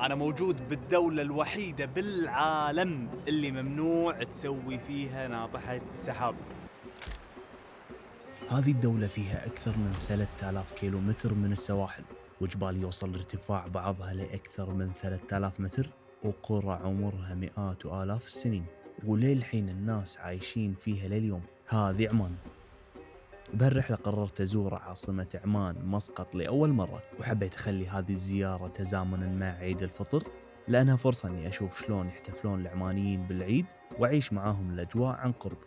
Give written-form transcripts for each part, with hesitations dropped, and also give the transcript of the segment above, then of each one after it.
أنا موجود بالدولة الوحيدة بالعالم اللي ممنوع تسوي فيها ناطحة سحاب. هذه الدولة فيها أكثر من 3000 كيلومتر من السواحل، وجبال يوصل ارتفاع بعضها لأكثر من 3000 متر، وقرى عمرها مئات وآلاف السنين، وللحين الناس عايشين فيها لليوم. هذه عمان. بهالرحلة قررت أزور عاصمة عمان مسقط لأول مرة، وحبيت أخلي هذه الزيارة تزامنا مع عيد الفطر، لأنها فرصة أني أشوف شلون يحتفلون العمانيين بالعيد وأعيش معاهم الأجواء عن قرب.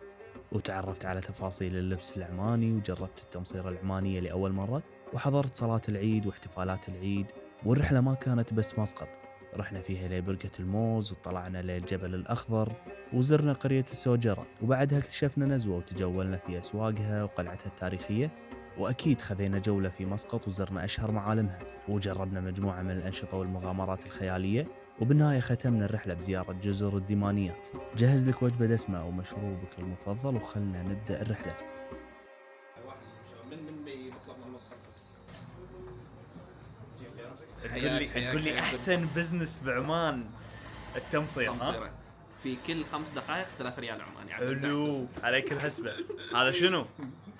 وتعرفت على تفاصيل اللبس العماني، وجربت التمصيرة العمانية لأول مرة، وحضرت صلاة العيد واحتفالات العيد. والرحلة ما كانت بس مسقط، رحنا فيها لبركة الموز، وطلعنا للجبل الأخضر، وزرنا قرية السوجرة، وبعدها اكتشفنا نزوة وتجولنا في أسواقها وقلعتها التاريخية. وأكيد خذينا جولة في مسقط وزرنا أشهر معالمها، وجربنا مجموعة من الأنشطة والمغامرات الخيالية. وبالنهاية ختمنا الرحلة بزيارة جزر الديمانيات. جهز لك وجبة دسمة أو مشروبك المفضل وخلنا نبدأ الرحلة. من بيوصلنا المسقط؟ تقول لي أحسن بزنس بعمان التمصير، ها؟ في كل 5 دقائق 3 ريال عماني. حلو عليك الحسبة. هذا شنو؟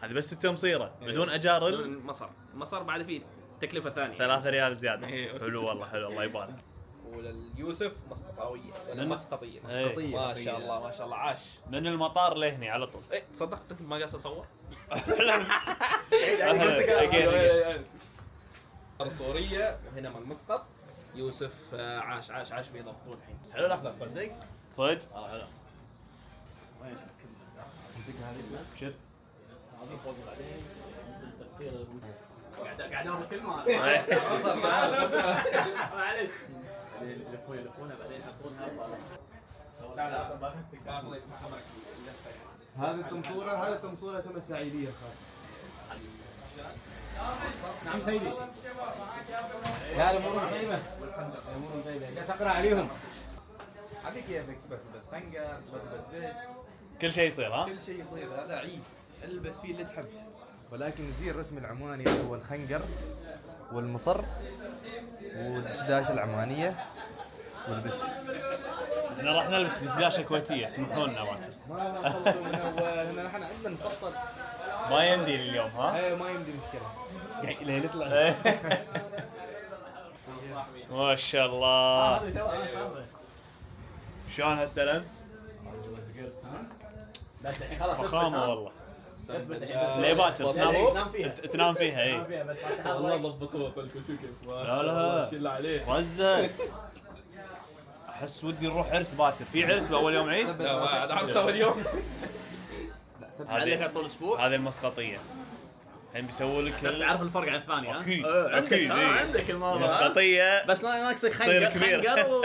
هذه بس التمصيرة بدون أجار. مصر بعد فيه تكلفة ثانية 3 ريال زيادة. حلو والله، حلو، الله يبارك. ولليوسف مسقطاوية ولا مسقطية؟ ما شاء الله ما شاء الله، عاش. من المطار لهني على طول. ايه تصدقت كنت ما قاعد اصور. سورية وهنا من مسقط. يوسف عاش عاش عاش بيضبطون الحين. حلو الاخضر فردق صدق؟ حلو. وين امسكها هذه شد هذه فوق بعدين التفسير قاعدين كل ما معلش يلفونها بعدين يحطونها. لا هذه التمصورة، هذه التمصورة اسمها السعيدية الخاصة. نعم سيدي. يا الأمور طيبة. الأمور طيبة. جالس أقرأ عليهم. عليك كيفك بس خنقر بس بيش. كل شيء يصير، ها؟ كل شيء يصير، هذا عيد البس فيه اللي تحب. ولكن الزي الرسمي العماني اللي هو الخنقر والمصر والدشداش العمانية والبش. احنا راح نلبس دشداشة كويتية، اسمحوا لنا واكل. ما خلصوا هنا نحن عندنا نفصل. ما يمدي اليوم، ها؟ ايه ما يمدي مشكلة. يعني ليه نطلع. ما شاء الله. شلون هالسلام؟ بس الحين خلاص فخامة والله. اثبت ليه باكر تنام فيها، اي. بس والله ضبطوه قلت كيف. لا لا شيل عليه. رزق. احس ودي نروح عرس باكر. في عرس باول يوم عيد؟ لا هذا عرس اول يوم. هذه طول اسبوع. هذه المسقطية. الحين بيسووا لك بس تعرف الفرق عن الثاني. ها اكيد اكيد إيه. عندك الموضوع. المسقطية بس لا ناقصك تصير خنقر كبيرة.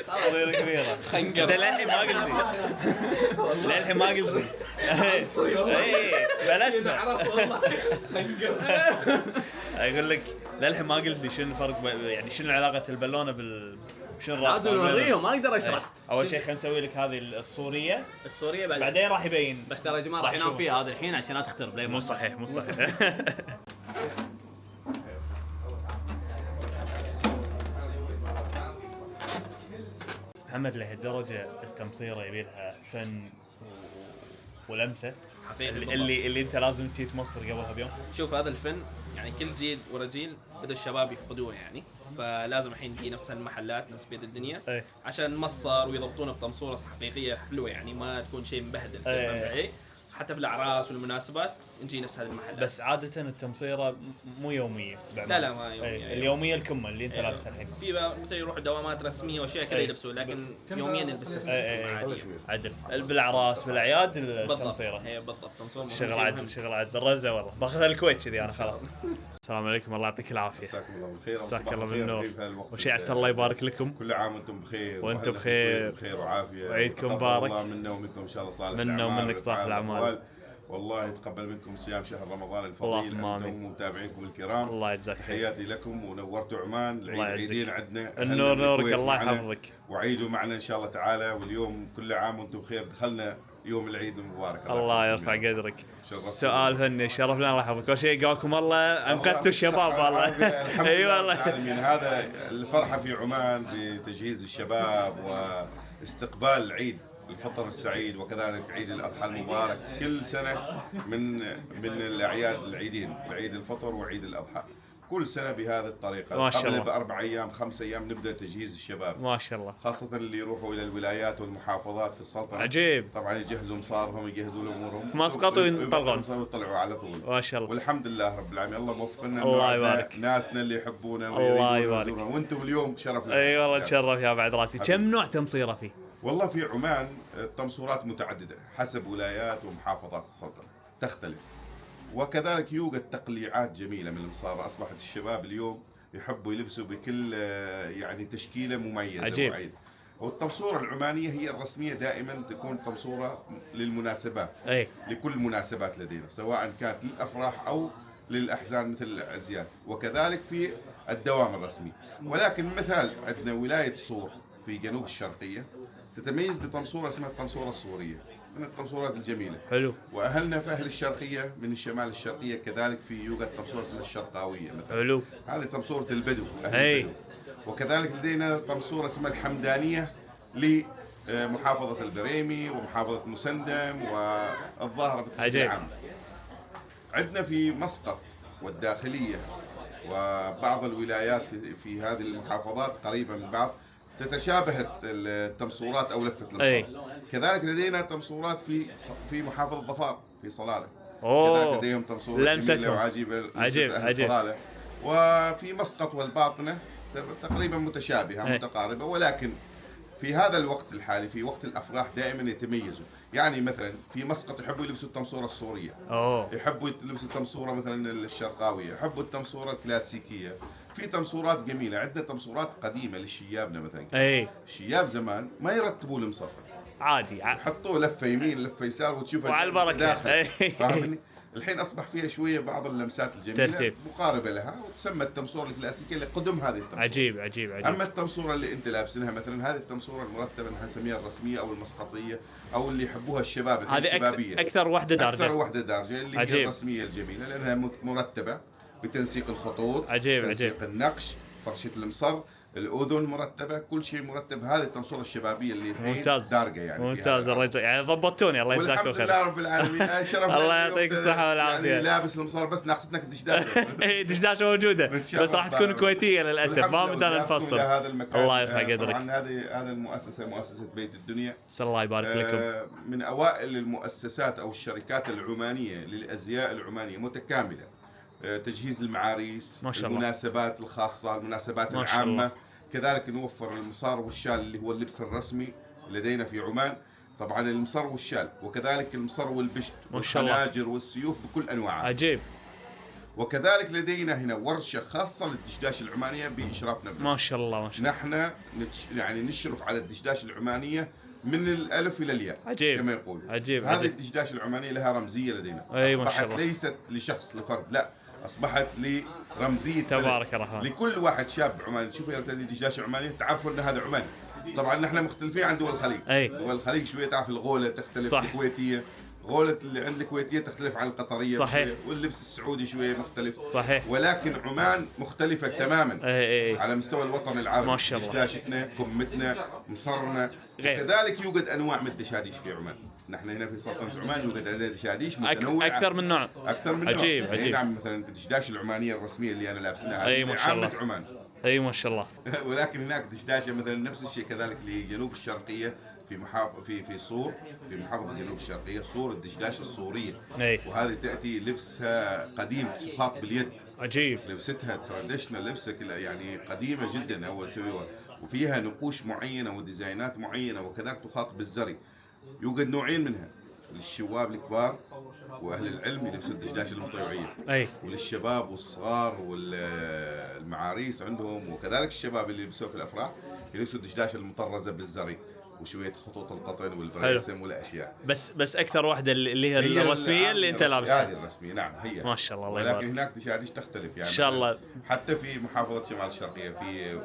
تصير كبيرة. خنقر. زين للحين ما قلت لي. للحين ما قلت لي. اي بلا اسمع. عرف والله خنقر. اقول لك للحين ما قلت لي شنو الفرق يعني شنو علاقة البالونة شنو لازم نوريهم، ما اقدر اشرح. اول شيء خلينا نسوي لك هذه الصورية، السورية بعدين راح يبين. بس ترى يا جماعه راح ينام فيها هذا الحين عشان لا تخترب. مو صحيح مو صحيح. محمد لهالدرجة التمصيرة يبي لها فن ولمسة حقيقي اللي انت لازم تجي تمصر قبلها بيوم. شوف هذا الفن يعني كل جيل ورا جيل بدأ الشباب يفقدوه يعني، فلازم الحين تجي نفس المحلات نفس بيت الدنيا ايه. عشان نمصر ويضبطونه بتمصورة حقيقية حلوة يعني ما تكون شيء مبهدل. ايه. حتى في الأعراس والمناسبات نجي نفس هذه المحلات. بس عادة التمصيرة مو يومية بعمل. لا ما يومية. ايه. اليومية الكمة اللي انت لابسها الحين. في مثل يروحوا دوامات رسمية واشياء كذا يلبسوا، لكن يوميا نلبس نفس عادي. عدل بالاعراس بالاعياد التمصيرة. هي بالضبط تمصير. شغل عدل شغل عدل رزة والله. باخذها الكويت كذي انا خلاص. السلام عليكم، الله يعطيك العافية. مساكم الله بالخير. مساك الله بالنور. وشي عسى الله يبارك لكم. كل عام وانتم بخير. وانتم بخير. بخير وعافية. وعيدكم تقبل مبارك. الله منا ومنكم ان شاء الله صالح منا الأعمال ومنك صالح الأعمال. والله يتقبل منكم صيام شهر رمضان الفضيل. اللهم آمين. انتم ومتابعينكم الكرام. الله يجزاك خير. تحياتي لكم ونورتوا عمان. العيد عيدين عندنا. النور نورك، الله يحفظك. وعيدوا معنا ان شاء الله تعالى. واليوم كل عام وانتم بخير. دخلنا يوم العيد المبارك. الله يحفظكم يرفع يا رب. قدرك. شرفتنا. سؤال فني شرف لنا، الله يحفظك. اول شيء قواكم الله انقذتوا الشباب والله. الحمد اي لله والله. رب العالمين. هذا الفرحه في عمان بتجهيز الشباب واستقبال العيد الفطر السعيد وكذلك عيد الاضحى المبارك كل سنه من الاعياد العيدين، عيد الفطر وعيد الاضحى كل سنه بهذه الطريقه. ما شاء الله. قبل ب4 ايام 5 ايام نبدا تجهيز الشباب، ما شاء الله. خاصه اللي يروحوا الى الولايات والمحافظات في السلطنه. عجيب. طبعا يجهزوا مصارهم، يجهزوا امورهم في مسقط وينطلقون. ويطلعوا على طول. ما شاء الله. والحمد لله رب العالمين، الله موفقنا. الله إنه عندنا يبارك. ناسنا اللي يحبونا الله ويريدون يبارك. يزورونا. وانتم اليوم شرف لنا. اي والله تشرف يا بعد راسي. كم نوع تمصيره فيه؟ والله في عمان التمصورات متعدده حسب ولايات ومحافظات السلطنه تختلف، وكذلك يوجد تقليعات جميله من المصارة. اصبحت الشباب اليوم يحبوا يلبسوا بكل يعني تشكيله مميزه. عجيب. وعيد. والتمصوره العمانيه هي الرسميه دائما تكون تمصوره للمناسبات، اي لكل المناسبات لدينا سواء كانت للافراح او للاحزان مثل الاعزيات، وكذلك في الدوام الرسمي. ولكن مثال عندنا ولايه صور في جنوب الشرقيه تتميز بتمصوره اسمها التمصوره الصوريه، من التمصورات الجميله. حلو. واهلنا في اهل الشرقيه من الشمال الشرقيه كذلك في يوجد تمصوره اسمها الشرقاويه مثلا. حلو. هذه تمصوره البدو، اهل أي. البدو. وكذلك لدينا تمصوره اسمها الحمدانيه لمحافظه البريمي ومحافظه مسندم والظاهره بشكل عجيب. عام. عندنا في مسقط والداخليه وبعض الولايات في هذه المحافظات قريبه من بعض تتشابه التمصورات او لفه أي. الانصار. كذلك لدينا تمصورات في محافظه ظفار في صلاله. أوه. كذلك لديهم تمصورات لمستهم. جميله وعجيبه لمسة عجيب، أهل عجيب. صلاله. وفي مسقط والباطنه تقريبا متشابهه أي. متقاربه، ولكن في هذا الوقت الحالي في وقت الافراح دائما يتميزوا. يعني مثلا في مسقط يحبوا يلبسوا التمصوره السوريه، اوه. يحبوا يلبسوا التمصوره مثلا الشرقاويه، يحبوا التمصوره الكلاسيكيه. في تمصورات جميله، عندنا تمصورات قديمه للشيابنا مثلا. اي الشياب زمان ما يرتبوا المصر، عادي. يحطوه لفه يمين لفه يسار وتشوفها وعلى البركة. داخل. أي. فاهمني؟ الحين اصبح فيها شويه بعض اللمسات الجميله ترتيب. مقاربه لها، وتسمى التمصوره الكلاسيكيه لقدم هذه التمصوره. عجيب عجيب عجيب. اما التمصوره اللي انت لابسينها مثلا هذه التمصوره المرتبه نحن نسميها الرسميه او المسقطيه او اللي يحبوها الشباب الحين هذه الشبابيه. اكثر وحده اكثر دارجه. وحده دارجه اللي عجيب. هي الرسميه الجميله لانها مرتبه بتنسيق الخطوط، عجيب، تنسيق عجيب. النقش، فرشه المصر، الاذن مرتبه، كل شيء مرتب. هذه التمصوره الشبابيه اللي الحين ممتاز. دارجه يعني في ممتاز. هذا الله يجزاك، يعني ضبطوني. الله يجزاكم والحمد خير. لله رب العالمين. شرف الله لنا يعطيك اليوم الصحة والعافية. يعني لابس المصار بس ناقصتك دشداشه. دشداشه موجوده نتشرف بس راح تكون بها. كويتيه للاسف، والحمد ما لله بدنا وجابكم نفصل. إلى هذا المكان. الله يرفع قدرك. طبعا هذه المؤسسه مؤسسه بيت الدنيا، نسال الله يبارك لكم. من اوائل المؤسسات او الشركات العمانيه للازياء العمانيه متكامله. تجهيز المعاريس، ما شاء الله. المناسبات الخاصه، المناسبات ما شاء الله. العامه، كذلك نوفر المصار والشال اللي هو اللبس الرسمي لدينا في عمان. طبعا المصر والشال، وكذلك المصر والبشت ما شاء الله. والخناجر والسيوف بكل انواعها. عجيب. وكذلك لدينا هنا ورشه خاصه للدشداش العمانيه باشرافنا بنا. ما شاء الله ما شاء الله. نحن يعني نشرف على الدشداش العمانيه من الالف الى الياء. عجيب. كما يقول. عجيب، هذه عجيب. الدشداش العمانيه لها رمزيه لدينا. أي ما شاء اصبحت الله. ليست لشخص لفرد، لا، اصبحت لرمزيه تبارك بلد. الرحمن. لكل واحد شاب عماني تشوفه يرتدي دشداش عمانيه تعرفوا ان هذا عماني. طبعا نحن مختلفين عن دول الخليج. أي. دول الخليج شويه تعرف الغوله تختلف، صح. الكويتيه غولة اللي عند الكويتية تختلف عن القطرية صحيح. شوية، واللبس السعودي شوية مختلف. صحيح. ولكن عمان مختلفة تماما اي على مستوى الوطن العربي. ما شاء الله. دشداشتنا، كمتنا، مصرنا. غير. كذلك يوجد انواع من الدشاديش في عمان. نحن هنا في سلطنة عمان يوجد لدينا دشاديش متنوعة اكثر من نوع. اكثر من عجيب، نوع. عجيب. نعم، مثلا الدشداش العمانية الرسمية اللي انا لابسناها أي هذه ما شاء الله. عامة عمان. اي ما شاء الله. ولكن هناك دشداشه مثلا نفس الشيء كذلك لجنوب الشرقيه في في صور، في محافظه جنوب الشرقيه صور الدشداشه الصوريه. اي. وهذه تاتي لبسها قديم تخاط باليد. عجيب. لبستها تراديشنال، لبسه كلها يعني قديمه جدا اول شيء، وفيها نقوش معينه وديزاينات معينه، وكذلك تخاط بالزري. يوجد نوعين منها، للشواب الكبار واهل العلم يلبسوا الدشداشه المطيوعيه. اي. وللشباب والصغار والمعاريس عندهم، وكذلك الشباب اللي يلبسوه في الافراح يلبسوا الدشداشه المطرزه بالزري. وشويه خطوط القطن والبريسم والاشياء. بس اكثر واحدة اللي هي الرسمية اللي انت لابسها. هذه الرسميه نعم هي. ما شاء الله الله ولكن يبارك. هناك دشاديش تختلف يعني ان شاء الله. حتى في محافظه شمال الشرقيه في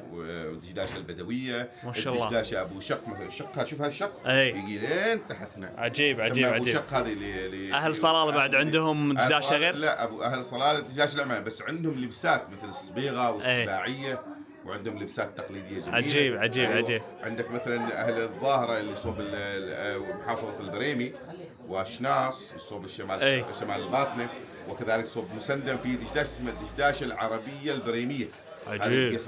دشداشه البدويه، ما شاء الله. دشداشه ابو شق مثلا الشق شوف هالشق أي. يجي لين تحت هنا. عجيب عجيب يسمى ابو عجيب. شق هذه اهل صلالة بعد عندهم دشداشة غير؟ لا ابو اهل صلالة دشداشه العمان بس عندهم لبسات مثل الصبيغه والسباعيه وعندهم لبسات تقليديه جميله. عجيب عجيب أيوة. عجيب. عندك مثلا اهل الظاهره اللي صوب محافظه البريمي وشناص صوب أي. شمال الباطنه، وكذلك صوب مسندم في دشداشه اسمها الدشداشه العربيه البريميه. عجيب.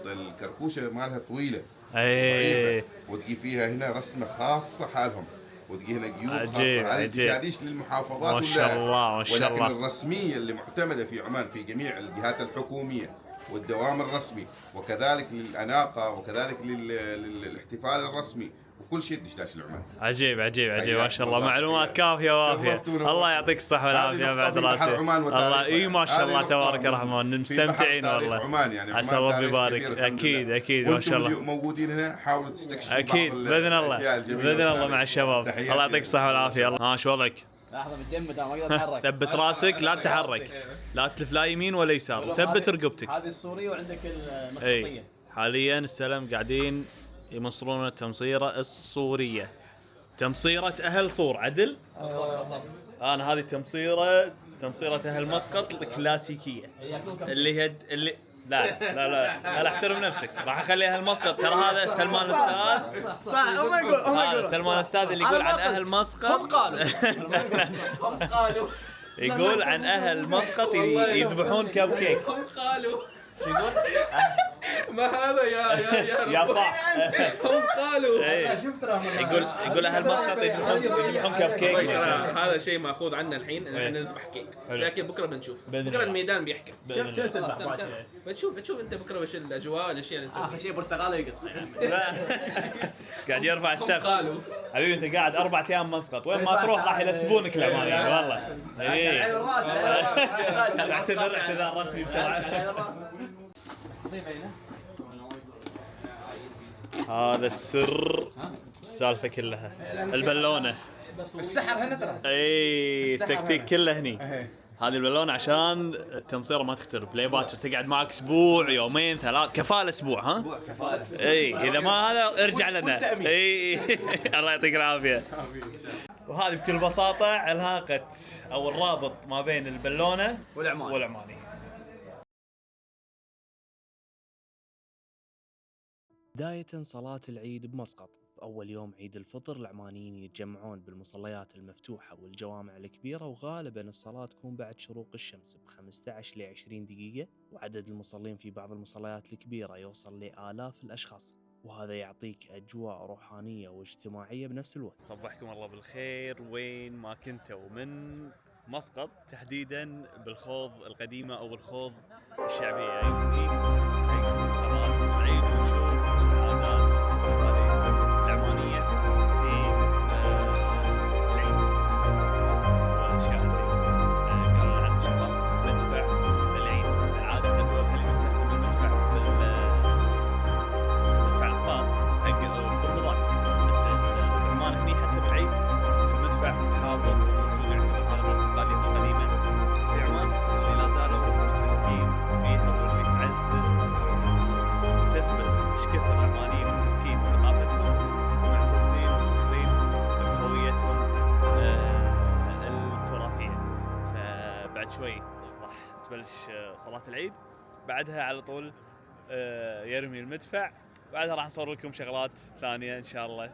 الكركوشه مالها طويله اي. ضعيفه وتجي فيها هنا رسمه خاصه حالهم وتجي هنا جيوب عجيب، خاصه. هذه عجيب. دشاديش للمحافظات ما شاء الله ما شاء ولكن الله. الرسميه اللي معتمده في عمان في جميع الجهات الحكوميه والدوام الرسمي وكذلك للأناقة وكذلك للاحتفال الرسمي وكل شيء دشداش العمان. عجيب عجيب عجيب ما حياك شاء الله الله. معلومات كافية وافية. شرفتونا. الله يعطيك الصحة والعافية هذه بعد نقطة في بحر راسي. عمان وتاريخها الله اي ما شاء هذه الله نقطة تبارك في الرحمن في بحر مستمتعين تاريخ والله. عمان يعني عسى عمان الله تاريخ يبارك. كبير الحمد اكيد لله. اكيد ما شاء وانتم الله. موجودين هنا حاولوا تستكشفوا اكيد بعض باذن الله الأشياء الجميلة باذن الله والتاريخ. مع الشباب. تحياتي الله يعطيك الصحة والعافية. ها شو وضعك؟ لحظه متجمد انا ما اقدر اتحرك. ثبت راسك لا تتحرك لا تلف لا يمين ولا يسار ثبت رقبتك. هذه السوريه وعندك اي المسقطيه. حاليا السلام قاعدين يمصرون التمصيرة الصورية. تمصيرة أهل صور عدل؟ أنا هذه تمصيرة أهل مسقط الكلاسيكية اللي هي اللي لا احترم نفسك راح اخلي اهل مسقط. ترى هذا سلمان الاستاذ صح هم يقول سلمان الاستاذ اللي يقول عن اهل مسقط هم قالوا يقول عن اهل مسقط يذبحون كب كيك. هم قالوا شو يقول؟ ما هذا يا صح. هم قالوا إيه. يقول اهل مسقط يذبحون كب كيك. هذا شيء ماخوذ عنا الحين ان احنا نذبح كيك، لكن بكره بنشوف. بإذن بكره الله. الميدان بيحكم. بإذن شفت الله. تذبح باكر. بتشوف انت بكره وش الاجواء الاشياء اللي نسويها. اخر شيء برتقاله يقص. لا. قاعد يرفع هم السقف. قالوا حبيبي انت قاعد 4 ايام مسقط وين ما تروح راح يلسبونك الامانه والله. اي اعتذار رسمي بسرعه. هذا السر السالفه كلها البالونه. السحر هنا ترى. اي السحر التكتيك هنا. كله هني. هذه البالونه عشان التمصيره ما تخترب ليه باكر تقعد معك اسبوع يومين 3 كفاله اسبوع ها. اي اذا ما هذا ارجع لنا. اي الله يعطيك العافيه. وهذه بكل بساطه علاقه او الرابط ما بين البالونه والعماني. بداية صلاة العيد بمسقط. بأول يوم عيد الفطر العمانيين يتجمعون بالمصليات المفتوحة والجوامع الكبيرة، وغالبا الصلاة تكون بعد شروق الشمس ب15 ل 20 دقيقة، وعدد المصلين في بعض المصليات الكبيرة يوصل لآلاف الأشخاص، وهذا يعطيك أجواء روحانية واجتماعية بنفس الوقت. صبحكم الله بالخير وين ما كنتوا من مسقط تحديدا بالخوض القديمة أو بالخوض الشعبية. يعني صلاة العيد ونشوف العادات العمانية في العيد والأشياء اللي قالوا عن الشباب مدفع العيد. العادة حلوة خلينا نستخدم المدفع مدفع الأطفال حق الرمضان، بس العمان هني حتى بالعيد المدفع حاضر وموجود عندنا. هذا التقاليد القديمة في عمان اللي لا زالوا متمسكين فيها واللي تعزز تثبت ايش كثر العمانيين متمسكين بثقافتهم ومعتزين وفخرين بهويتهم التراثية. فبعد شوي راح تبلش صلاة العيد، بعدها على طول يرمي المدفع، بعدها راح نصور لكم شغلات ثانية إن شاء الله.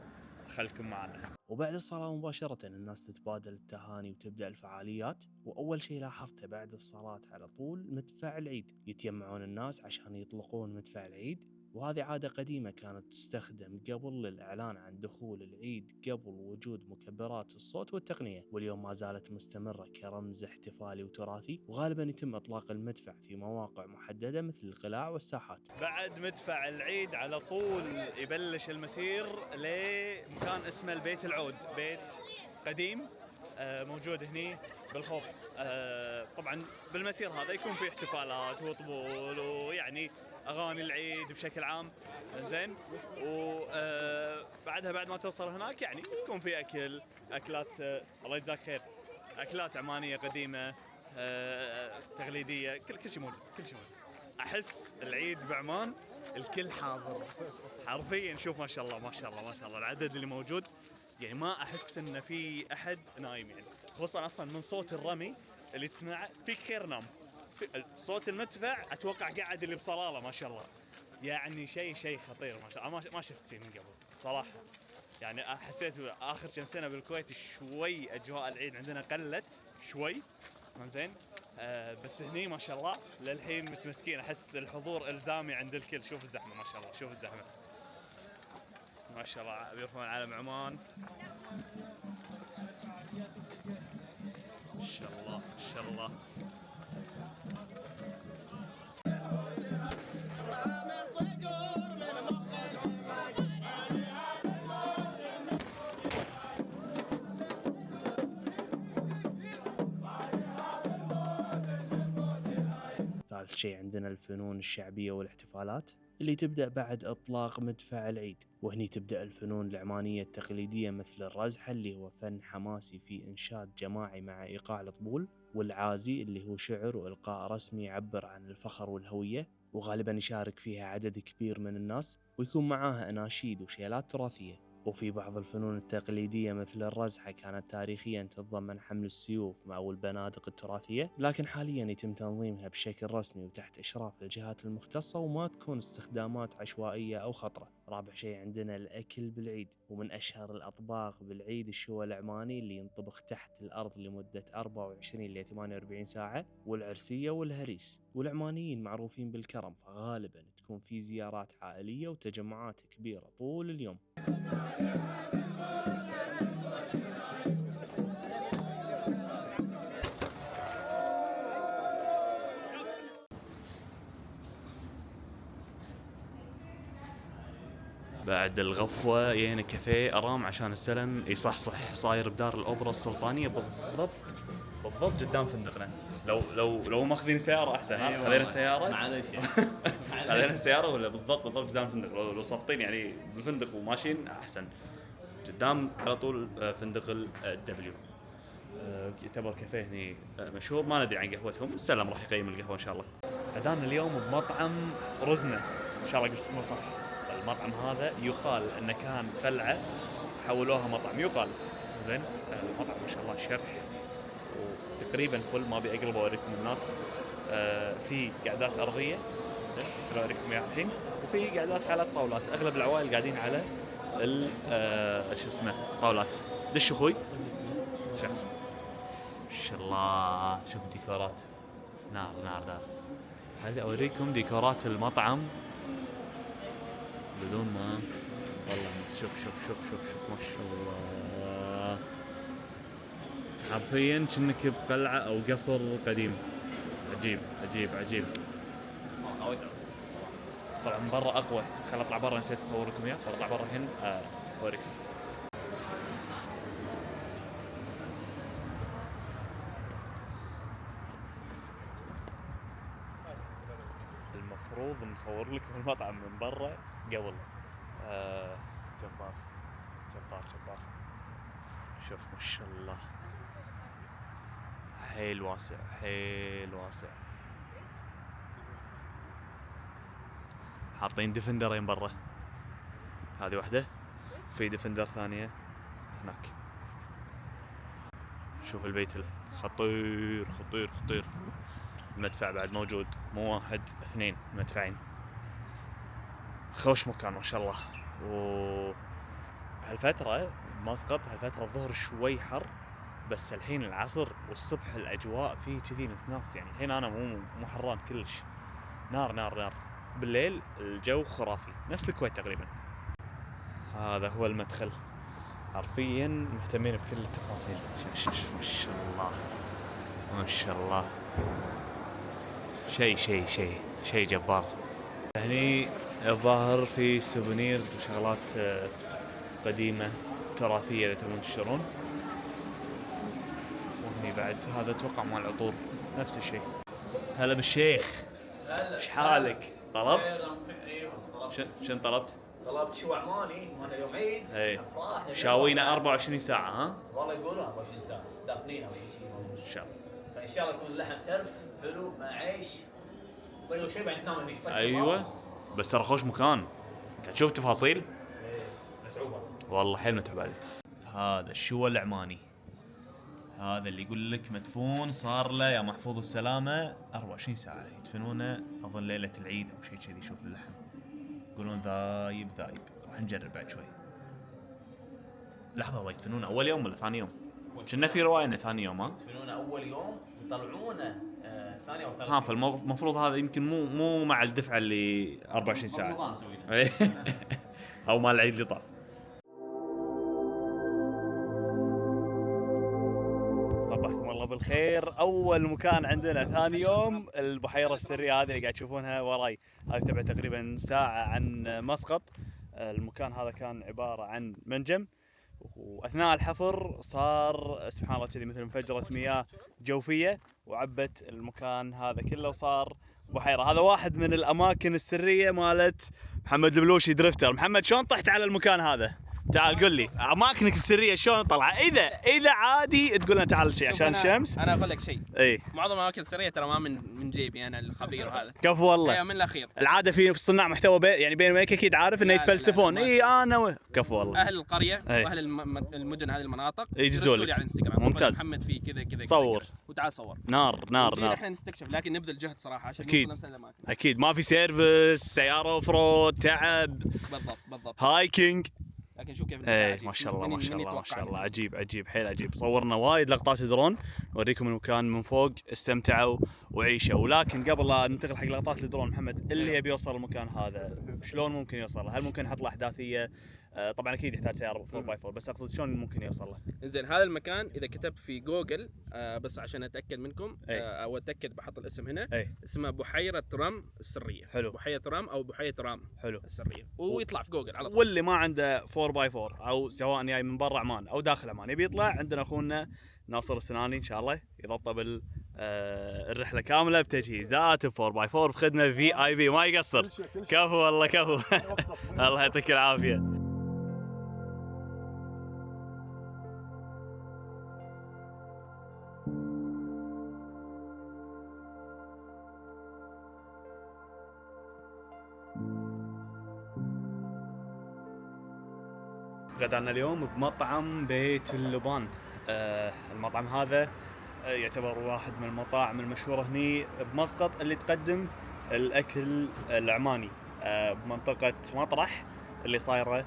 خلكم معنا. وبعد الصلاة مباشرة الناس تتبادل التهاني وتبدأ الفعاليات. وأول شيء لاحظته بعد الصلاة على طول مدفع العيد، يتجمعون الناس عشان يطلقون مدفع العيد، وهذه عادة قديمة كانت تستخدم قبل للإعلان عن دخول العيد قبل وجود مكبرات الصوت والتقنية، واليوم ما زالت مستمرة كرمز احتفالي وتراثي، وغالبا يتم إطلاق المدفع في مواقع محددة مثل القلاع والساحات. بعد مدفع العيد على طول يبلش المسير لمكان اسمه البيت العود، بيت قديم موجود هني بالخوف طبعا بالمسير هذا يكون في احتفالات وطبول ويعني اغاني العيد بشكل عام. زين. وبعدها بعد ما توصل هناك يعني يكون في اكلات الله يجزاك خير، اكلات عمانيه قديمه تقليديه، كل شيء موجود، كل شيء موجود. احس العيد بعمان الكل حاضر حرفيا. شوف ما شاء الله ما شاء الله ما شاء الله العدد اللي موجود، يعني ما احس ان في احد نايم، يعني خصوصا اصلا من صوت الرمي اللي تسمعه فيك خير نام. صوت المدفع اتوقع قاعد اللي بصلاله ما شاء الله، يعني شيء خطير ما شاء الله. ما شفت شيء من قبل صراحه. يعني حسيت اخر كم سنه بالكويت شوي اجواء العيد عندنا قلت شوي. زين. بس هني ما شاء الله للحين متمسكين، احس الحضور الزامي عند الكل. شوف الزحمه ما شاء الله، شوف الزحمه ما شاء الله. بيرفعون علم عمان ان شاء الله ان شاء الله. ثالث شيء عندنا الفنون الشعبية والاحتفالات اللي تبدأ بعد إطلاق مدفع العيد، وهني تبدأ الفنون العمانية التقليدية مثل الرزحة اللي هو فن حماسي في إنشاد جماعي مع إيقاع الطبول، والعازي اللي هو شعر وإلقاء رسمي يعبر عن الفخر والهوية، وغالبا يشارك فيها عدد كبير من الناس ويكون معاها أناشيد وشيلات تراثية. وفي بعض الفنون التقليدية مثل الرزحة كانت تاريخيا تتضمن حمل السيوف أو البنادق التراثية، لكن حاليا يتم تنظيمها بشكل رسمي وتحت إشراف الجهات المختصة وما تكون استخدامات عشوائية أو خطرة. رابع شيء عندنا الأكل بالعيد، ومن أشهر الأطباق بالعيد الشوى العماني اللي ينطبخ تحت الأرض لمدة 24 ل 48 ساعة، والعرسية والهريس. والعمانيين معروفين بالكرم، فغالبا تكون في زيارات عائلية وتجمعات كبيرة طول اليوم. بعد الغفوة جينا كافيه أرام عشان السلم يصحصح، صاير بدار الأوبرا السلطانية بالضبط قدام فندقنا. لو ماخذين سيارة أحسن. خلينا السيارة معليش خلينا السيارة ولا بالضبط قدام الفندق. لو صافطين يعني بالفندق وماشيين أحسن. قدام على طول فندق الدبليو. يعتبر كافيه هني مشهور، ما ندري عن قهوتهم. السلم راح يقيم القهوة إن شاء الله. غدانا اليوم بمطعم رزنة، إن شاء الله قلت اسمه صح. المطعم هذا يقال انه كان قلعه حولوها مطعم، يقال. زين. المطعم ما شاء الله شرح وتقريبا فل، ما ابي اقلب اوريكم الناس. في قعدات ارضيه اوريكم اياها الحين، وفي قعدات على الطاولات. اغلب العوائل قاعدين على شو اسمه طاولات. دش اخوي. شوف ما شاء الله، شوف ديكورات نار. هذه اوريكم ديكورات المطعم بدون ما والله. شوف ما شاء الله، حرفيا كأنك بقلعة او قصر قديم. عجيب. طبعا من برا اقوى. خل اطلع برا، نسيت اصور لكم اياه. خل اطلع برا الحين اوريكم. المفروض مصور لكم المطعم من برا قبل. جبار. شوف ما شاء الله، حيل واسع. حاطين ديفندرين برا، هذه واحدة، في ديفندر ثانية هناك. شوف البيت خطير. المدفع بعد موجود، مو واحد 2 مدفعين. خوش مكان ما شاء الله. بهالفترة مسقط هالفترة الظهر شوي حر، بس الحين العصر والصبح الأجواء فيه كذي ناس. يعني الحين أنا مو حران كلش، نار. بالليل الجو خرافي نفس الكويت تقريبا. هذا هو المدخل، حرفيا مهتمين بكل التفاصيل. ما شاء الله شيء جبار. هني الظاهر في سوفونيرز وشغلات قديمة تراثية إذا تبون تشترون. هني بعد هذا اتوقع مال العطور نفس الشيء. هلا بالشيخ، ايش حالك؟ طلبت؟ شنو طلبت؟ طلبت شو عماني وانا يوم عيد. اي افراح شاوينا 24 ساعة ها؟ والله يقولون 24 ساعه دافنين او شيء. ان شاء الله. فان شاء الله يكون اللحم ترف حلو مع عيش. طيب شيء بعد تنام هنيك. ايوه بس ترى خوش مكان. قاعد تشوف تفاصيل؟ ايه متعوبه. والله حيل متعوب عليه. هذا الشوى العماني، هذا اللي يقول لك مدفون صار له يا محفوظ السلامة 24 ساعة، يدفنونه أظن ليلة العيد أو شيء كذي. شوف اللحم يقولون ذايب ذايب، راح نجرب بعد شوي. لحظة، هو يدفنونه أول يوم ولا ثاني يوم؟ كنا في رواية إنه ثاني يوم ها؟ يدفنونه اول يوم ويطلعونه ثاني او ثالث. ها فالمفروض هذا يمكن مو مع الدفعة اللي 24 ساعة. رمضان نسوينا. أو مال العيد اللي طاف. صبحكم الله بالخير. اول مكان عندنا ثاني يوم البحيره السريه هذه اللي قاعد تشوفونها وراي، هذه تبعد تقريبا ساعه عن مسقط. المكان هذا كان عباره عن منجم، واثناء الحفر صار سبحان الله كذي مثل انفجرت مياه جوفيه وعبت المكان هذا كله وصار بحيره. هذا واحد من الاماكن السريه مالت محمد البلوشي درفتر. محمد شلون طحت على المكان هذا؟ تعال قل لي اماكنك السريه شلون طلع؟ اذا عادي تقول لنا تعال شيء عشان الشمس. انا اقول لك شيء، اي معظم الاماكن السريه ترى ما من جيبي انا الخبير هذا. كفو والله. ايوه من الاخير. العاده في صناع محتوى يعني بيني وبينك اكيد عارف انه لا يتفلسفون. لا لا اي انا كفو والله. اهل القريه أي. واهل المدن هذه المناطق يجزوا يرسلوا لك. لي على الانستغرام. ممتاز. محمد في كذا كذا صور. كذا. وتعال صور. نار نار جينا نار. احنا نستكشف، لكن نبذل جهد صراحه عشان أكيد. نوصل نفس الاماكن. اكيد ما في سيرفس، سياره اوف رود، تعب، بالضبط. هايكينج. لكن شوف كيف ايه ما شاء الله ما شاء الله ما شاء الله، عجيب حيل عجيب. صورنا وايد لقطات درون، اوريكم المكان من فوق، استمتعوا وعيشوا. ولكن قبل لا ننتقل حق لقطات الدرون، محمد اللي يبي يوصل المكان هذا شلون ممكن يوصل؟ هل ممكن نحط له احداثيه؟ طبعا اكيد يحتاج سياره 4x4، بس اقصد شلون ممكن يوصل له؟ زين هذا المكان اذا كتبت في جوجل بس عشان اتاكد منكم او اتاكد بحط الاسم هنا. اسمها بحيره رم السريه. حلو. بحيره رم او بحيره رام. حلو. السريه، ويطلع في جوجل على طول. واللي ما عنده 4x4 او سواء جاي من برا عمان او داخل عمان يبي يطلع، عندنا اخونا ناصر السناني ان شاء الله يضبط الرحله كامله بتجهيزات 4x4 بخدمه VIP ما يقصر. كفو والله كفو. الله يعطيك العافيه. غدانا اليوم بمطعم بيت اللبان. المطعم هذا يعتبر واحد من المطاعم المشهورة هني بمسقط اللي تقدم الأكل العماني بمنطقة مطرح اللي صايرة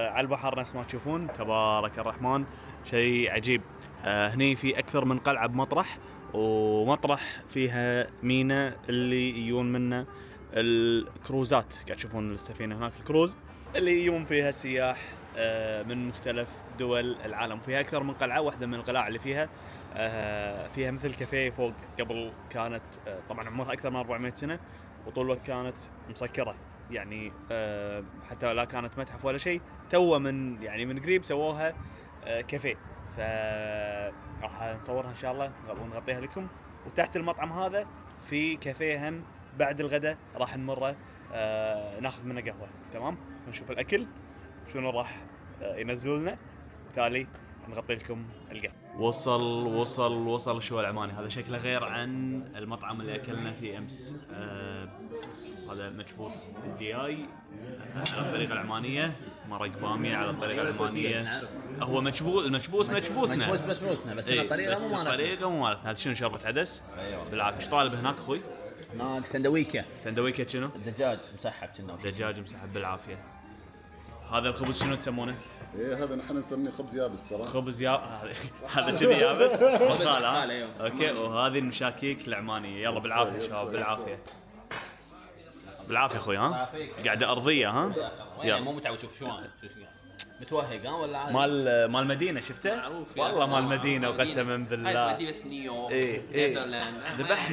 على البحر نفس ما تشوفون. تبارك الرحمن شيء عجيب. هني في أكثر من قلعة بمطرح، ومطرح فيها ميناء اللي يجون منه الكروزات. قاعد تشوفون السفينة هناك الكروز اللي يجون فيها السياح من مختلف دول العالم. فيها أكثر من قلعة. واحدة من القلاع اللي فيها مثل كافيه فوق. قبل كانت طبعا عمرها أكثر من 400 سنة، وطول الوقت كانت مسكرة يعني حتى لا كانت متحف ولا شيء. تو من قريب سووها كافيه، فراح نصورها إن شاء الله ونغطيها لكم. وتحت المطعم هذا في كافيه هم بعد الغداء راح نمره ناخذ منه قهوة. تمام، نشوف الأكل شنو راح ينزلوا لنا، وبالتالي نغطي لكم القهوة. وصل الشوى العماني. هذا شكله غير عن المطعم اللي اكلنا فيه امس. هذا مكبوس الدياي على الطريقه العمانيه، مرق باميه على الطريقه العمانيه. هو المكبوسنا بس الطريقه مو مالتنا. الطريقه مو مالتنا. هذا شنو شوربه عدس؟ ايوه بالعافيه. ايش طالب هناك اخوي؟ هناك سندويكه شنو؟ دجاج مسحب كنا. دجاج مسحب بالعافيه. هذا الخبز شنو تسمونه؟ ايه هذا نحن نسميه خبز يابس ترى. خبز هذا كذي يابس. خال ايوه. اوكي. وهذه المشاكيك العمانيه. يلا بالعافيه شباب، بالعافيه. بالعافيه اخوي. ها قاعده ارضيه. ها يلا مو متعود. شوف شو متوهق ولا عادي؟ مال مدينه شفته؟ معروف والله مال مدينه وقسما بالله. تودي بس نيويورك.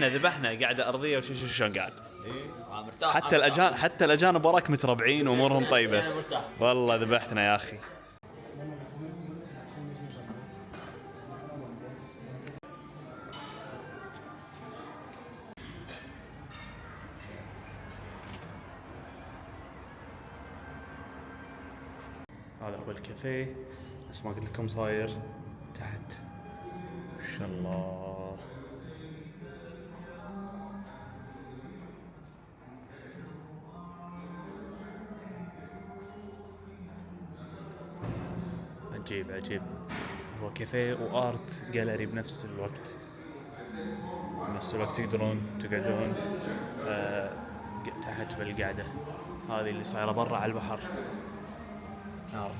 ذبحنا قاعده ارضيه وشو شلون قاعد. مرتاح. حتى الاجانب وراك متربعين وامورهم طيبه. والله ذبحتنا يا اخي. هذا هو الكافيه بس ما قلت لكم صاير تحت. ما شاء الله. عجيب عجيب. هو كافيه وارت جاليري بنفس الوقت. بنفس الوقت تقدرون تقعدون تحت بالقعدة هذه اللي صايرة برا على البحر. نار.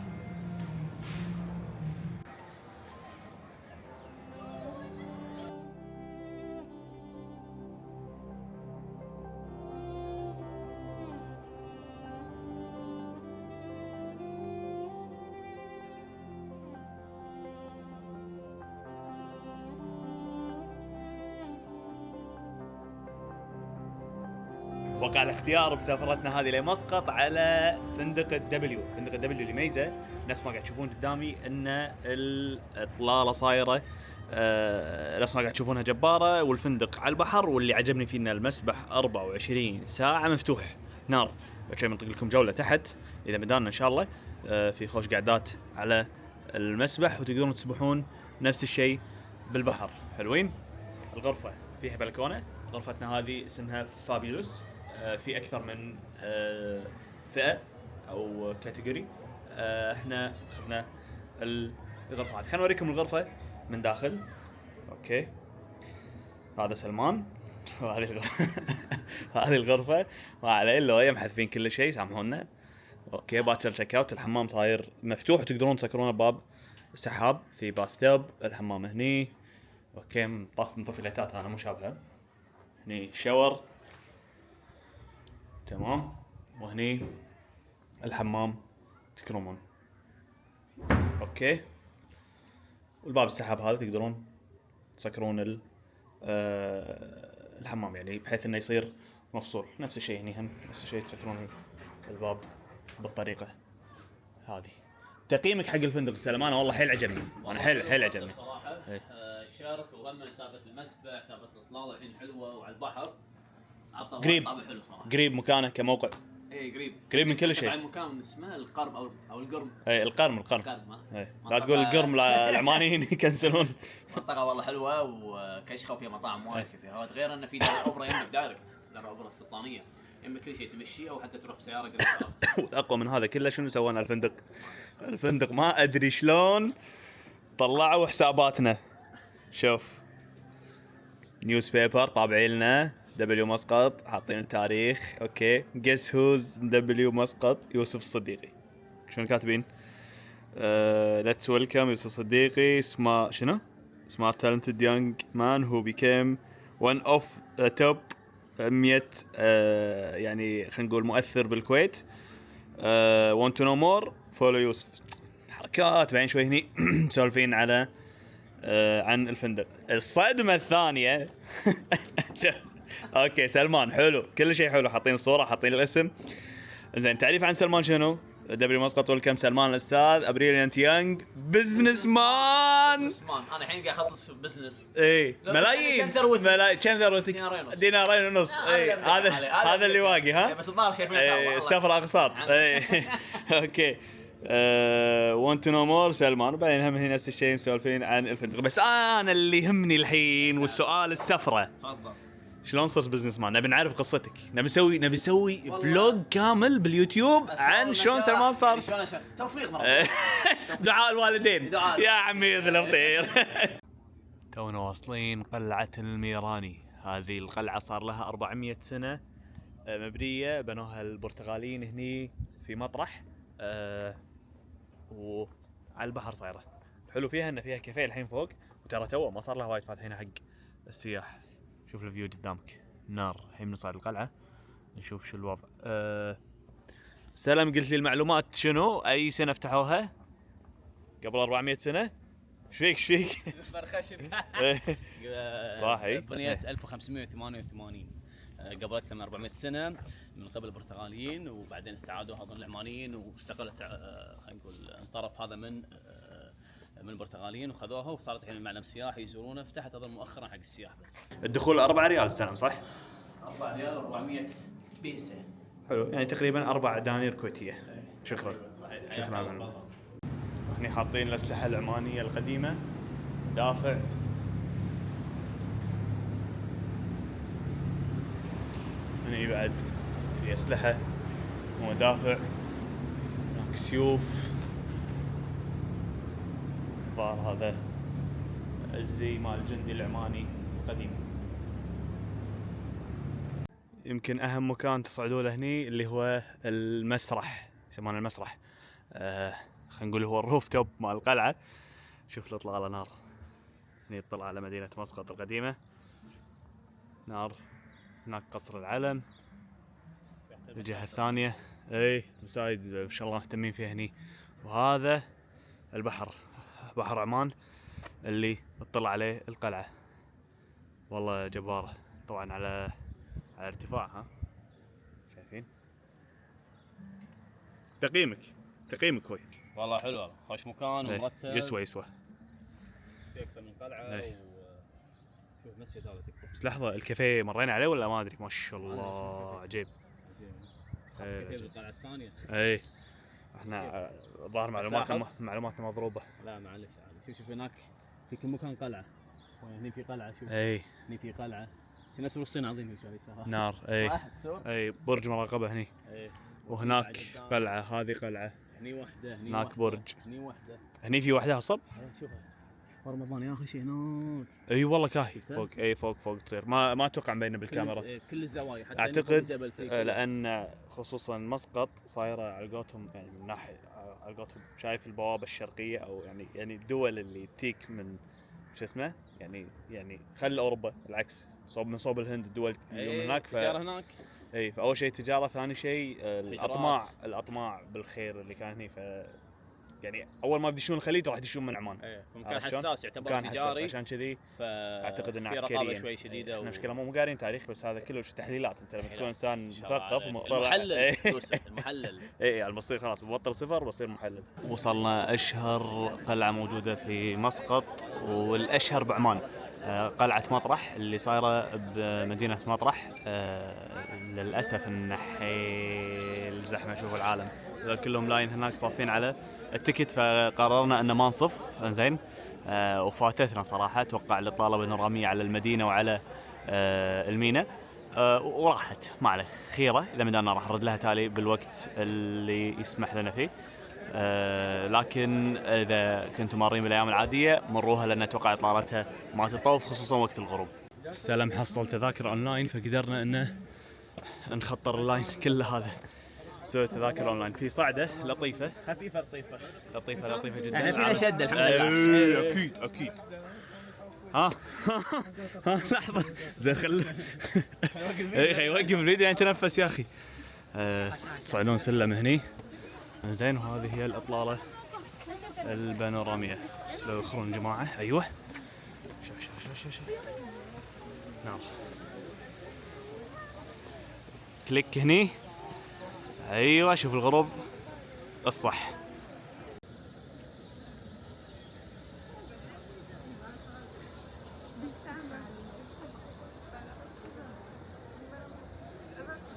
وقع الاختيار بسفرتنا هذه لمسقط على فندق الدبليو. فندق الدبليو اللي ميزه نفس ما قاعد تشوفون قدامي ان الاطلاله صايره نفس ما قاعد تشوفونها جباره، والفندق على البحر، واللي عجبني فيه ان المسبح 24 ساعه مفتوح. نار. بشوي بنطق لكم جوله تحت اذا بدانا ان شاء الله. في خوش قعدات على المسبح وتقدرون تسبحون نفس الشيء بالبحر. حلوين. الغرفه فيها بلكونه. غرفتنا هذه اسمها فابيلوس. في اكثر من فئه او كاتيجوري. احنا اخذنا الغرفه هذه. خلينا نوريكم الغرفه من داخل. اوكي. هذا سلمان وهذه الغرفه هذه الغرفه ما عليه الا وهي محذفين كل شيء، سامحونا. اوكي. باكر تشيك اوت. الحمام صاير مفتوح وتقدرون تسكرونه باب سحاب. في باث توب. الحمام هني. اوكي. مطفي ليتات انا مو شابها. هني شاور. تمام. وهني الحمام تكرمون. اوكي. والباب السحاب هذا تقدرون تسكرون الحمام يعني بحيث انه يصير مفصول. نفس الشيء هني هم نفس الشيء تسكرون الباب بالطريقه هذه. تقييمك حق الفندق سلمان؟ والله حيل عجبني. وانا حيل عجبني صراحه. شارك وهم سالفه المسبح سالفه الاطلاله الحين حلوه وعلى البحر. قريب. طابع حلو صراحه. قريب مكانه كموقع. اي قريب من كل شيء. طبعا مكان اسمه القرم او القرم. اي القرم. لا تقول القرم العمانيين يكنسلون. منطقه والله حلوه وكشخه وفيها مطاعم وايد كافيهات، غير انه في دار اوبرا يمك دايركت. دار اوبرا السلطانيه يمك كل شيء تمشي او حتى تروح بسياره قريب. والاقوى من هذا كله شنو سوينا الفندق؟ الفندق ما ادري شلون طلعوا حساباتنا. شوف نيوز بيبر طابعين لنا دبليو مسقط، حاطين التاريخ. اوكي. جيس هوز دبليو مسقط؟ يوسف الصديقي. شنو كاتبين؟ ليتس ويلكم يوسف الصديقي. شنو؟ سمارت تالنتد يونج مان هو بيكيم ون اوف توب 100 يعني خلينا نقول مؤثر بالكويت. want to know more follow يوسف. حركات بعدين شوي هني مسولفين على عن الفندق. الصدمة الثانية اوكي سلمان حلو كل شيء حلو، حاطين الصورة حاطين الاسم. زين تعريف عن سلمان شنو؟ دبليو مسقط ويلكم سلمان الاستاذ ابريليانت يانج بزنس مان. انا الحين قاعد اخلص بزنس. اي ملايين كم ثروتك؟ دينارين ونص. اي هذا اللي واقي. ها بس الظاهر شايفين سفر اقساط. اي اوكي. want to know more سلمان. وبعدين هم هنا نفس الشيء مسولفين عن الفندق. بس انا اللي يهمني الحين والسؤال السفره، تفضل شلون صرت بزنس مان؟ نبي نعرف قصتك. نبي نسوي فلوج كامل باليوتيوب عن شلون سلمان صار. توفيق مرة. دعاء الوالدين يا عمي ذا الفطير. تونا واصلين قلعة الميراني. هذه القلعة صار لها 400 سنة مبنية. بنوها البرتغاليين هني في مطرح وعلى البحر صايرة. حلو فيها ان فيها كافيه الحين فوق، وترى تو ما صار لها وايد فاتحينها حق السياح. شوف الفيو قدامك نار. الحين بنصعد القلعة نشوف شو الوضع. سلام قلت لي المعلومات شنو؟ اي سنة فتحوها؟ قبل 400 سنة؟ ايش فيك؟ صاحي. بنيت 1588 قبل اكثر من 400 سنة من قبل البرتغاليين، وبعدين استعادوها اظن العمانيين، واستقلت خلينا نقول الطرف هذا من البرتغاليين وخذوها، وصارت الحين المعلم سياحي يزورونه. فتحت اظن مؤخرا حق السياح بس. الدخول 4 ريال السنة صح؟ 4 ريال 400 بيسة. حلو يعني تقريبا 4 دنانير كويتية. شكرا. صحيح. شكرا من هني حاطين الأسلحة العمانية القديمة، دافع، هني بعد في أسلحة ومدافع، هناك سيوف، الظاهر هذا الزي مال الجندي العماني القديم. يمكن أهم مكان تصعدوا له هني اللي هو المسرح، يسمونه المسرح، خلينا نقول هو الروف توب مال القلعة. شوف الإطلالة نار، هني يطلع على مدينة مسقط القديمة، نار. هناك قصر العلم الجهة الثانية، اي مسايد ما شاء الله مهتمين فيه هني. وهذا البحر، بحر عمان اللي اطلع عليه القلعة، والله جبارة. طبعا على ارتفاع، ها شايفين؟ تقييمك خوي. والله حلو والله، خوش مكان ومرتب، يسوى في اكثر من قلعه. وشوف مسجد هذا تكفى. بس لحظة، الكافيه مرينا عليه ولا ما ادري؟ ما شاء الله عجيب. كافيه بالقلعه الثانيه. اي احنا ظاهر معلوماتنا مضروبة. لا معلش عادي. شوف هناك في كل مكان قلعه، هني في قلعه، شوف اي هني في قلعه، نفس الصين عظيم شايف نار. اي برج مراقبة هني. وهناك قلعة، هذه قلعة، هني واحدة، هناك برج، هني واحدة، هني في واحدة اصب. شوفها رمضان يا اخي شيء هناك. اي والله كاهي فوق. اي فوق تصير، ما اتوقع مبينه بالكاميرا. كل الزوايا حتى اعتقد لان خصوصا مسقط صايره على قولتهم، يعني من ناحيه على قولتهم شايف البوابه الشرقيه، او يعني الدول اللي تيك من شو اسمه، يعني خل اوروبا العكس، من صوب الهند الدول اللي هناك. تجاره هناك. اي فاول شيء تجاره، ثاني شيء الاطماع بالخير اللي كان هنا. ف يعني اول ما بيدشون الخليج راح يدشون من عمان. مكان حساس يعتبر تجاري، حساس عشان كذي اعتقد انه عسكريا، في رقابه شوي شديده. المشكله مو قارين تاريخ، بس هذا كله تحليلات. انت لما تكون انسان مثقف محلل، المحلل اي المصير خلاص ببطل صفر بصير محلل. وصلنا اشهر قلعه موجوده في مسقط والاشهر بعمان، قلعه مطرح اللي صايره بمدينه مطرح. للاسف ان حيل زحمه، شوفوا العالم كلهم لاين هناك صافين على التيكت، فقررنا ان ما نصف. انزين وفاتتنا صراحه، اتوقع الاطلاله بانوراميه على المدينه وعلى المينا، وراحت ما عليه خيره. اذا مدانا راح نرد لها تالي بالوقت اللي يسمح لنا فيه. لكن اذا كنتم مارين بالايام العاديه مروها، لان اتوقع اطلالتها ما تطوف خصوصا وقت الغروب. سلام حصل تذاكر اونلاين، فقدرنا انه نخطر اللاين كله هذا، سوي تذاكر اونلاين. في صعده لطيفه خفيفه لطيفه جدا. احنا فينا شده الحمد لله. اكيد ها لحظه زين خل يوقف الفيديو يعني تنفس يا اخي. تصعدون سلم هني زين، وهذه هي الاطلاله البانوراميه. بس لو يخرون جماعه، ايوه شوف نار، كليك هني، ايوه شوف الغروب الصح.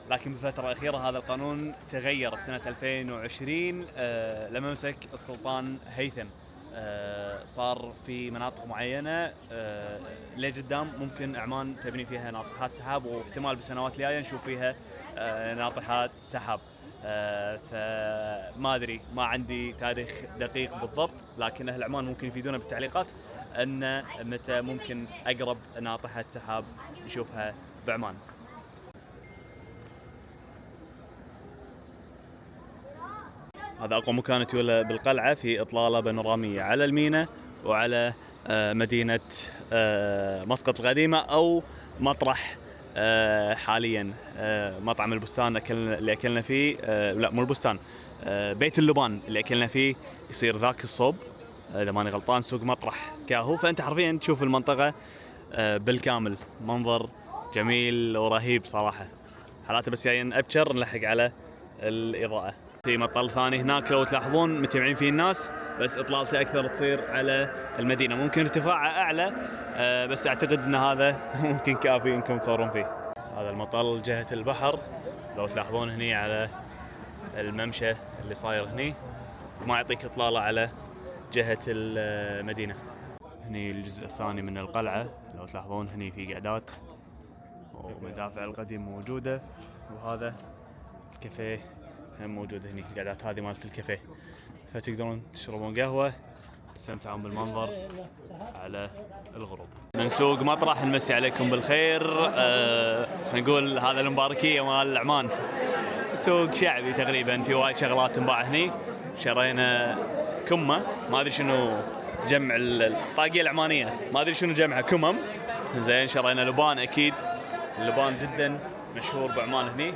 لكن بالفترة الأخيرة هذا القانون تغير بسنة 2020 لما مسك السلطان هيثم. صار في مناطق معينة لقدام ممكن عمان تبني فيها ناطحات سحاب، واحتمال بالسنوات الجاية نشوف فيها ناطحات سحاب. فما أدري، ما عندي تاريخ دقيق بالضبط، لكن أهل عمان ممكن يفيدونا بالتعليقات أن متى ممكن أقرب ناطحة سحاب نشوفها بعمان. هذا أقوى مكان تولى بالقلعة، في إطلالة بانورامية على المينا وعلى مدينة مسقط القديمة، أو مطرح حاليا مطعم البستان اللي أكلنا فيه، لا مو البستان، بيت اللبان اللي أكلنا فيه يصير ذاك الصوب إذا ماني غلطان، سوق مطرح كاهو. فأنت حرفيا تشوف المنطقة بالكامل، منظر جميل ورهيب صراحة. حالاته بس جايين أبشر نلحق على الإضاءة. في مطل ثاني هناك لو تلاحظون متجمعين فيه الناس، بس اطلالته اكثر تصير على المدينه، ممكن ارتفاعه اعلى بس اعتقد ان هذا ممكن كافي انكم تصورون فيه. هذا المطل جهه البحر، لو تلاحظون هني على الممشى اللي صاير هني وما يعطيك اطلاله على جهه المدينه. هني الجزء الثاني من القلعه، لو تلاحظون هني في قعدات ومدافع القديم موجوده، وهذا الكافيه هم موجود هني. القعدات هذه مالت الكافيه، فتقدرون تشربون قهوه تستمتعون بالمنظر على الغروب. من سوق مطرح نمسي عليكم بالخير. نقول هذا المباركيه مال عمان، سوق شعبي تقريبا، في وايد شغلات تنباع هني. شرينا كمه، ما ادري شنو جمع الطاقيه العمانيه، ما ادري شنو جمعها، كمم. زين شرينا لبان، اكيد اللبان جدا مشهور بعمان هني،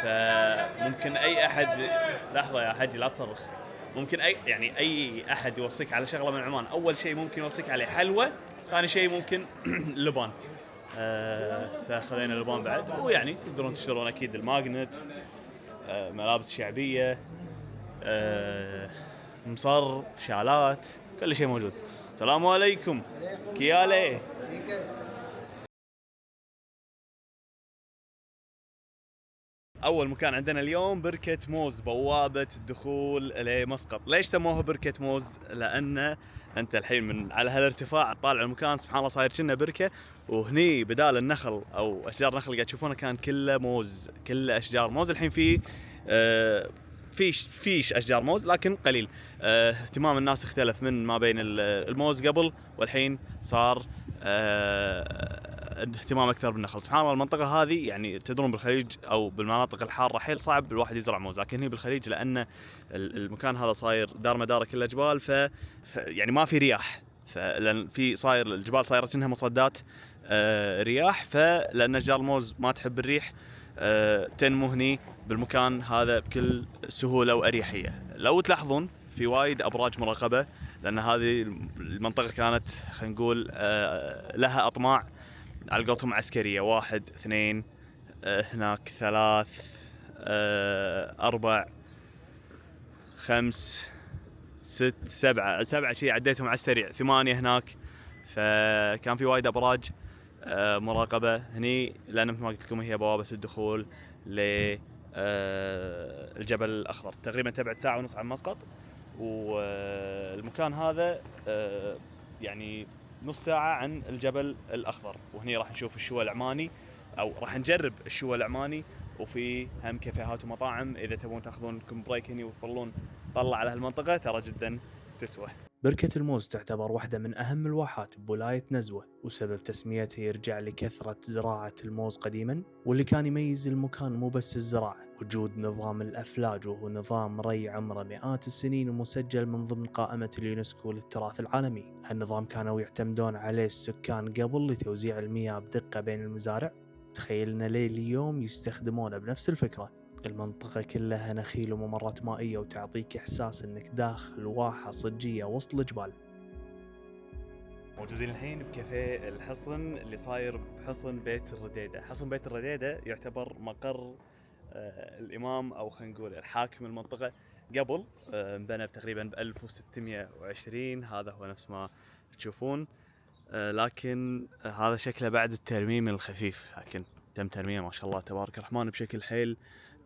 فممكن اي احد، لحظه يا حجي لا تصرخ، ممكن اي احد يوصيك على شغله من عمان. اول شيء ممكن يوصيك عليه حلوه، ثاني شيء ممكن لبان. فخذينا لبان بعد، ويعني تقدرون تشترون اكيد الماجنت، ملابس شعبيه، مصر، شالات، كل شيء موجود. السلام عليكم. كيالي. أول مكان عندنا اليوم بركة موز، بوابة الدخول لمسقط. ليش سموها بركة موز؟ لأن أنت الحين من على هالارتفاع طالع المكان سبحان الله صاير كأنه بركة، وهني بدال النخل أو أشجار نخل قاعد تشوفونها كان كله موز، كله أشجار موز. الحين فيش أشجار موز لكن قليل. اهتمام الناس اختلف من ما بين الموز قبل والحين صار اهتمام اكثر بالنخل. سبحان الله المنطقه هذه، يعني تدرون بالخليج او بالمناطق الحاره حيل صعب الواحد يزرع موز، لكن هنا بالخليج لان المكان هذا صاير دار مداره كله جبال، يعني ما في رياح، فلان في صاير الجبال صايره انها مصدات رياح، فلان اشجار الموز ما تحب الريح تنمو هني بالمكان هذا بكل سهوله واريحيه. لو تلاحظون في وايد ابراج مراقبه، لان هذه المنطقه كانت خلينا نقول لها اطماع على قولتهم عسكريه، 1 2 هناك 3 4 5 6 7 شيء عديتهم على السريع، 8 هناك. فكان في وايد ابراج مراقبه هني، لان مثل ما قلت لكم هي بوابه الدخول للجبل الاخضر. تقريبا تبعد 1.5 ساعة عن مسقط، والمكان هذا يعني نص ساعة عن الجبل الأخضر. وهني راح نشوف الشوا العماني، أو راح نجرب الشوا العماني، وفي هم كافيهات ومطاعم. إذا تبون تاخذون لكم بريك هني وتطلون طلع على هالمنطقة ترى جدا تسوى. بركة الموز تعتبر واحدة من أهم الواحات بولاية نزوة، وسبب تسميتها يرجع لكثرة زراعة الموز قديما، واللي كان يميز المكان مو بس الزراعة، وجود نظام الأفلاج، وهو نظام ري عمره مئات السنين ومسجل من ضمن قائمة اليونسكو للتراث العالمي. هالنظام كانوا يعتمدون عليه السكان قبل لتوزيع المياه بدقة بين المزارع. تخيلنا ليه اليوم يستخدمونه بنفس الفكرة. المنطقة كلها نخيل وممرات مائية، وتعطيك إحساس إنك داخل واحة صجية وسط الجبال. موجودين الحين بكافيه الحصن اللي صاير بحصن بيت الرديدة. حصن بيت الرديدة يعتبر مقر الإمام أو خلينا نقول الحاكم المنطقة. قبل انبنى تقريبا ب 1620، هذا هو نفس ما تشوفون. لكن هذا شكله بعد الترميم الخفيف، لكن تم ترميمه ما شاء الله تبارك الرحمن بشكل حيل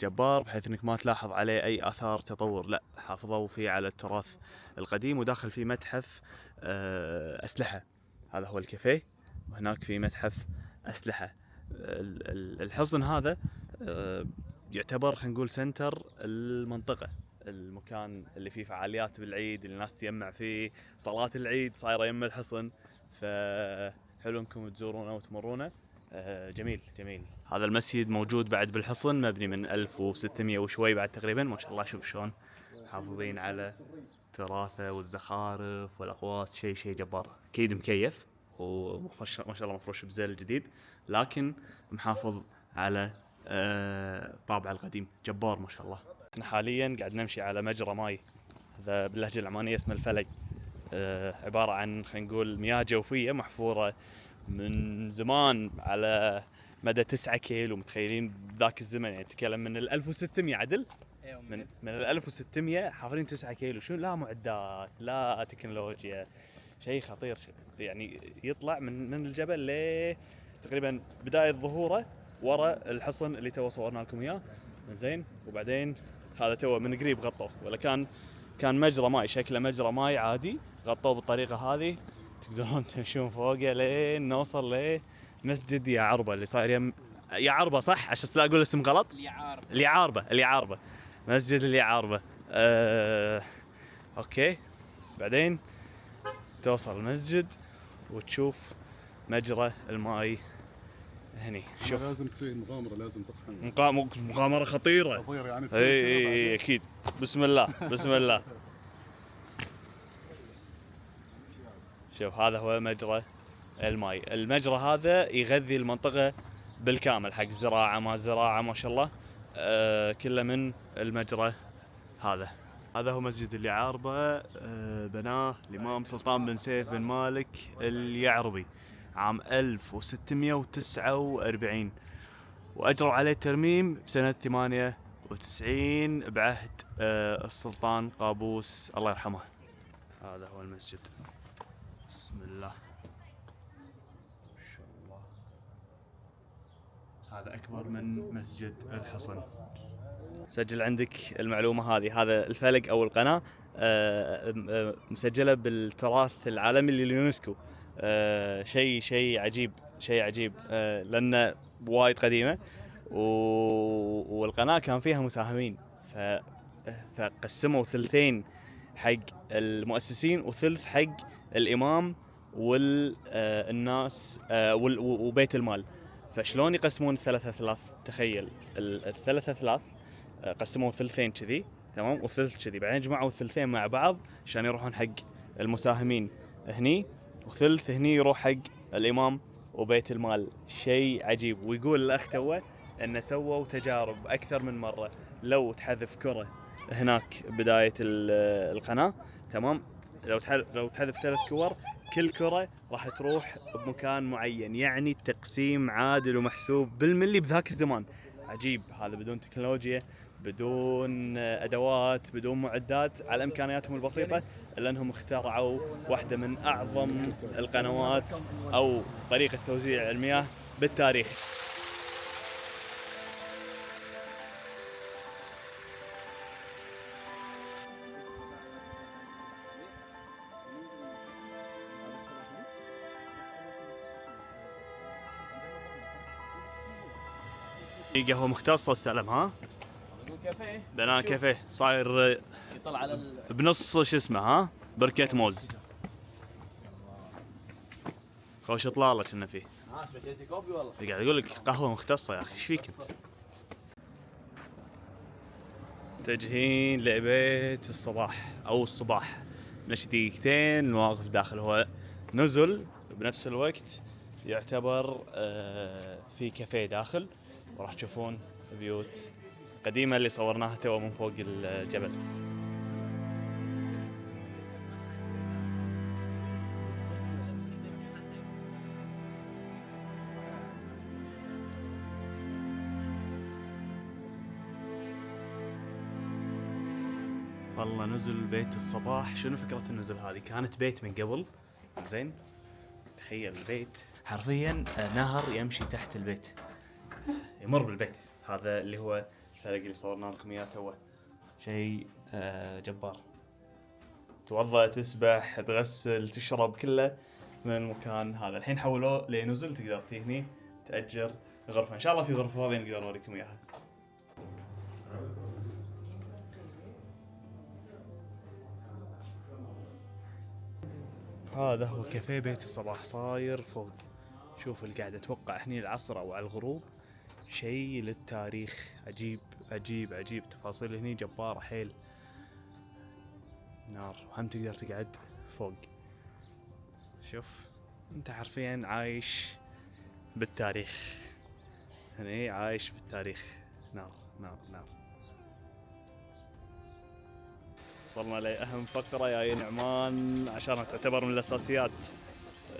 جبار، بحيث انك ما تلاحظ عليه اي اثار تطور، لا حافظوا فيه على التراث القديم. وداخل فيه متحف اسلحه، هذا هو الكافيه، وهناك في متحف اسلحه. الحصن هذا يعتبر خلينا نقول سنتر المنطقه، المكان اللي فيه فعاليات بالعيد اللي الناس تجمع فيه، صلاه العيد صايره يم الحصن، فحلو انكم تزورونه وتمرونه. جميل جميل. هذا المسجد موجود بعد بالحصن، مبني من 1600 وشوي بعد تقريبا. ما شاء الله شوف شلون محافظين على تراثه والزخارف والاقواس، شيء جبار. اكيد مكيف وما شاء الله مفروش بزل جديد، لكن محافظ على طابعه القديم، جبار ما شاء الله. احنا حاليا قاعد نمشي على مجرى ماي، هذا باللهجه العمانيه اسمه الفلق. عباره عن خلينا نقول مياه جوفيه محفوره من زمان على مدى 9 كيلو. متخيلين بذاك الزمن، يعني تتكلم من 1600 عدل، من 1600 حافرين 9 كيلو. شنو؟ لا معدات لا تكنولوجيا، شيء خطير. يعني يطلع من الجبل ل تقريبا بدايه ظهوره ورا الحصن اللي تو صورنا لكم اياه. زين، وبعدين هذا تو من قريب غطوه، ولا كان كان مجرى ماي، شكله مجرى ماي عادي، غطوه بالطريقه هذه، تقدرون تمشون فوقه لين نوصل لمسجد يعربه اللي صاير يعربه، صح؟ عشان لا اقول اسم غلط. اليعاربه مسجد اليعاربه. اوكي، بعدين توصل المسجد وتشوف مجرى الماي هني. شوف لازم تسوي مغامره، لازم تقحم مغامره خطيره. خطيره يعني. اي اكيد. بسم الله بسم الله. شوف هذا هو مجرى الماي. المجرى هذا يغذي المنطقه بالكامل، حق زراعه ما زراعه ما شاء الله، كله من المجرى هذا. هذا هو مسجد اليعاربه، بناه الامام سلطان بن سيف بن مالك اليعربي عام 1649، واجروا عليه ترميم بسنه 98 بعهد السلطان قابوس الله يرحمه. هذا هو المسجد. بسم الله ما شاء الله. هذا اكبر من مسجد الحصن. سجل عندك المعلومه هذه، هذا الفلق او القناه مسجله بالتراث العالمي لليونسكو. شيء عجيب، شيء عجيب، لأن وايد قديمة، والقناة كان فيها مساهمين، فقسموا ثلثين حق المؤسسين وثلث حق الإمام والناس وبيت المال. فشلون يقسمون الثلاثة ثلاث؟ تخيل الثلاثة ثلاث قسموا ثلثين كذي، تمام، وثلث كذي، بعدين جمعوا الثلثين مع بعض عشان يروحون حق المساهمين هني، وثلث هني يروح حق الإمام وبيت المال. شيء عجيب. ويقول الأخ توه أن سووا تجارب أكثر من مرة، لو تحذف كرة هناك بداية القناة، تمام، لو تحذف 3 كور، كل كرة راح تروح بمكان معين، يعني التقسيم عادل ومحسوب بالملي بذاك الزمان. عجيب. هذا بدون تكنولوجيا، بدون أدوات، بدون معدات، على إمكانياتهم البسيطة، إلا أنهم اخترعوا واحدة من أعظم القنوات أو طريقة توزيع المياه بالتاريخ. قهوة مختصة السلام. ها؟ بنان كافيه صاير يطلع على بنص شو اسمه، ها؟ بركة موز. خوش اطلاله كنا فيه. سبيشالتي كوفي والله. قاعد اقول لك قهوة مختصة يا اخي، ايش فيك انت؟ متجهين لبيت الصباح او الصباح، مشي دقيقتين المواقف داخل. هو نزل بنفس الوقت يعتبر في كافيه داخل، وراح تشوفون بيوت قديمة اللي صورناها توا من فوق الجبل. والله نزل بيت الصباح. شنو فكرة النزل هذه؟ كانت بيت من قبل، زين، تخيل البيت حرفيا نهر يمشي تحت البيت، يمر بالبيت. هذا اللي هو الفلق اللي صورنا لكم اياه توه. شيء جبار. توضأ، تسبح، تغسل، تشرب، كله من المكان هذا. الحين حولوه لنزل، تقدر تي هني تأجر غرفة. ان شاء الله في غرفة فاضية نقدر نوريكم اياها. هذا هو كافيه بيت الصباح صاير فوق. شوف القعدة، اتوقع هني العصر او على الغروب. شيء للتاريخ. عجيب عجيب عجيب. تفاصيل هني جبارة حيل. نار، وهم تقدر تقعد فوق. شوف انت حرفيا عايش بالتاريخ هني، عايش بالتاريخ. نار نار نار. وصلنا لأهم فقرة يا نعمان، عشان تعتبر من الأساسيات،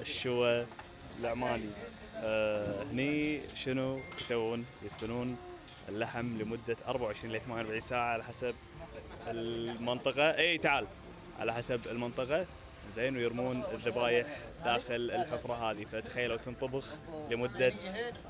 الشوى العماني. هني شنو يسوون؟ يدفنون اللحم لمدة 24 ل 48 ساعة على حسب المنطقة. اي تعال، على حسب المنطقة، زين، ويرمون الذبايح داخل الحفرة هذه. فتخيلوا تنطبخ لمدة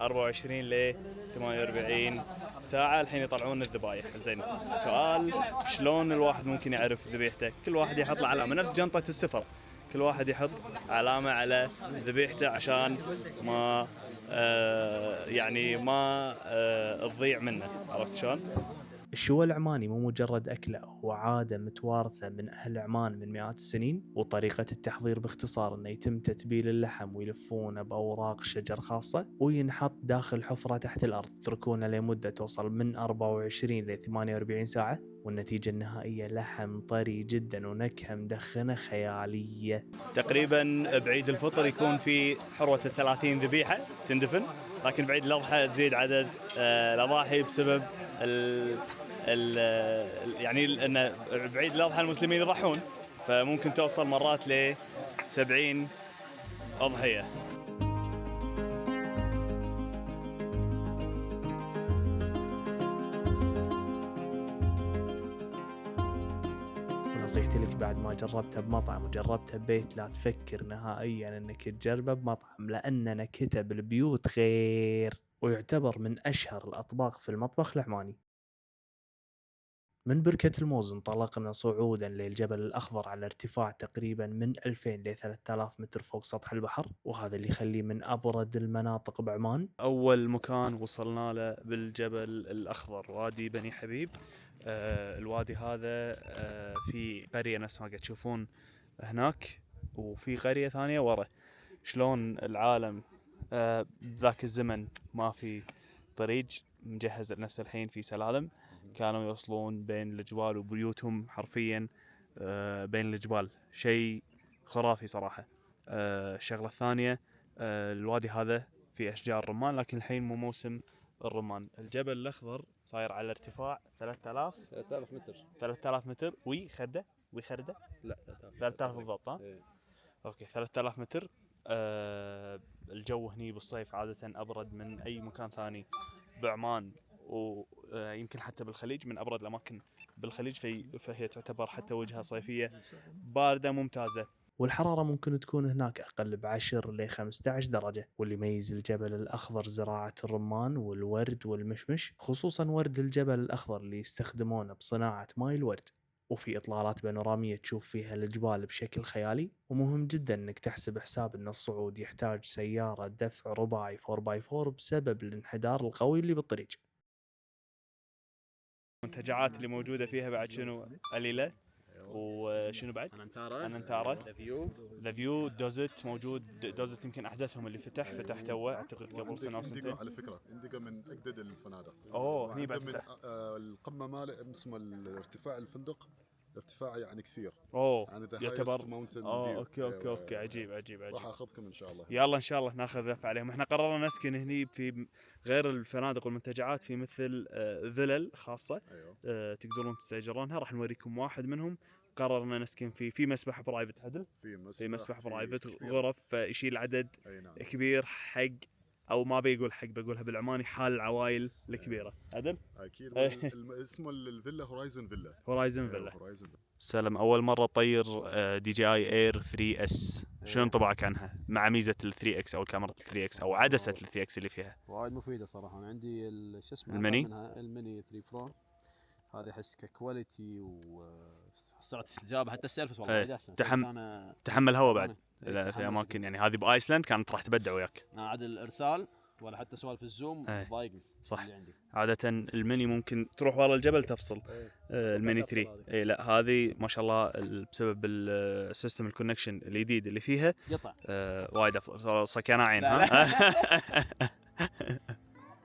24 ل 48 ساعة الحين يطلعون الذبايح. زين سؤال، شلون الواحد ممكن يعرف ذبيحته؟ كل واحد يحط له علامة نفس جنطة السفر، كل واحد يحط علامة على ذبيحته عشان ما يعني ما تضيع منه. عرفت شلون؟ الشوى العماني مو مجرد أكلة، هو عادة متوارثة من أهل عمان من مئات السنين. وطريقة التحضير باختصار أنه يتم تتبيل اللحم ويلفونه بأوراق شجر خاصة وينحط داخل حفرة تحت الأرض، يتركونه لمدة توصل من 24 ل 48 ساعة، والنتيجة النهائية لحم طري جدا ونكهة مدخنة خيالية. تقريبا بعيد الفطر يكون في حروة 30 ذبيحة تندفن، لكن بعيد الأضحى تزيد عدد الأضاحي بسبب يعني ان بعيد الاضحى المسلمين يضحون، فممكن توصل مرات ل 70 اضحيه. ونصيحتي لك بعد ما جربتها بمطعم وجربتها ببيت، لا تفكر نهائيا انك تجربه بمطعم، لان نكهته بالبيوت غير، ويعتبر من اشهر الاطباق في المطبخ العماني. من بركة الموز انطلقنا صعودا للجبل الأخضر على ارتفاع تقريبا من 2000 ل 3000 متر فوق سطح البحر، وهذا اللي يخليه من أبرد المناطق بعمان. أول مكان وصلنا له بالجبل الأخضر وادي بني حبيب. الوادي هذا في قرية نفس ما قاعد تشوفون هناك، وفي قرية ثانية ورا. شلون العالم ذاك الزمن ما في طريق مجهز نفس الحين في سلالم، كانوا يوصلون بين الجبال وبيوتهم حرفيا بين الجبال، شيء خرافي صراحة. الشغلة الثانية الوادي هذا فيه أشجار رمان، لكن الحين مو موسم الرمان. الجبل الأخضر صاير على ارتفاع 3000 متر 3000 متر ويخرده لا 3000 بالضبط. ها إيه. اوكي 3000 متر. الجو هني بالصيف عادة أبرد من أي مكان ثاني بعمان، ويمكن حتى بالخليج، من أبرد الأماكن بالخليج، فهي تعتبر حتى وجهة صيفية باردة ممتازة. والحرارة ممكن تكون هناك أقل ب10 ل 15 درجة. واللي يميز الجبل الأخضر زراعة الرمان والورد والمشمش، خصوصا ورد الجبل الأخضر اللي يستخدمونه بصناعة ماي الورد. وفي إطلالات بانورامية تشوف فيها الجبال بشكل خيالي. ومهم جدا أنك تحسب حساب أن الصعود يحتاج سيارة دفع رباعي 4x4 بسبب الانحدار القوي اللي بالطريق. المنتجعات اللي موجودة فيها بعد شنو؟ قليلة. وشنو بعد؟ أننتارا، ذا فيو، دوزت موجود. دوزت يمكن أحدثهم اللي فتح توه أعتقد قبل سنة أو سنتين. على فكرة إنديغو من أجدد الفنادق. هني بعد فتح. القمة ماله اسمه الارتفاع الفندق ارتفاع يعني كثير. يعني يعتبر اوكي عجيب راح اخذكم ان شاء الله. يلا ان شاء الله ناخذ لفه عليهم. احنا قررنا نسكن هني في غير الفنادق والمنتجعات، في مثل فلل خاصه. أيوه. تقدرون تستاجرونها، راح نوريكم واحد منهم. قررنا نسكن في مسبح برايفت عدل، في مسبح برايفت غرف يشيل عدد كبير حق، او ما بيقول حق، بقولها بالعماني، حال العوائل الكبيره. عدل اكيد. اسمه الفيلا هورايزن فيلا. سلم، اول مره تطير DJI Air 3S، شنو انطباعك عنها مع ميزه ال 3X او الكاميرا ال 3X او عدسه ال 3X اللي فيها؟ وايد مفيده صراحه. انا عندي شو اسمه الميني 3 برو، هذا احس ككواليتي وسرعه استجابه، حتى السيرفس والله وايد احسن. تحمل هواء بعد في اماكن، يعني هذه بايسلند كانت راح تبدع وياك. عاد الارسال ولا حتى سوالف الزوم ضايقني صح اللي عندي. عاده الميني ممكن تروح ورا الجبل تفصل. الميني 3 لا هذه ما شاء الله بسبب السيستم الكونكشن الجديد اللي فيها قطع وايد افضل. صكينا عين. ها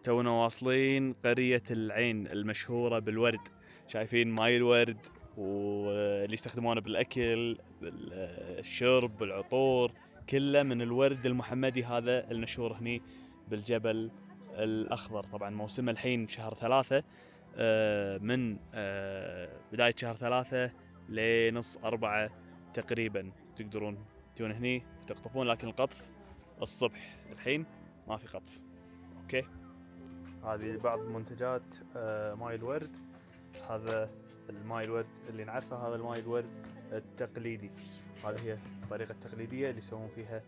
تونا واصلين قريه العين المشهوره بالورد، شايفين ماي الورد واللي يستخدمونه بالاكل، بالشرب، بالعطور، كله من الورد المحمدي هذا المشهور هني بالجبل الأخضر. طبعا موسمه الحين شهر 3، من بداية شهر 3 لنص 4 تقريبا تقدرون تجون هني تقطفون، لكن القطف الصبح، الحين ما في قطف. اوكي، هذه بعض منتجات ماي الورد. هذا الماي الورد اللي نعرفه، هذا الماي الورد التقليدي. هذه هي الطريقة التقليدية اللي يسوون فيها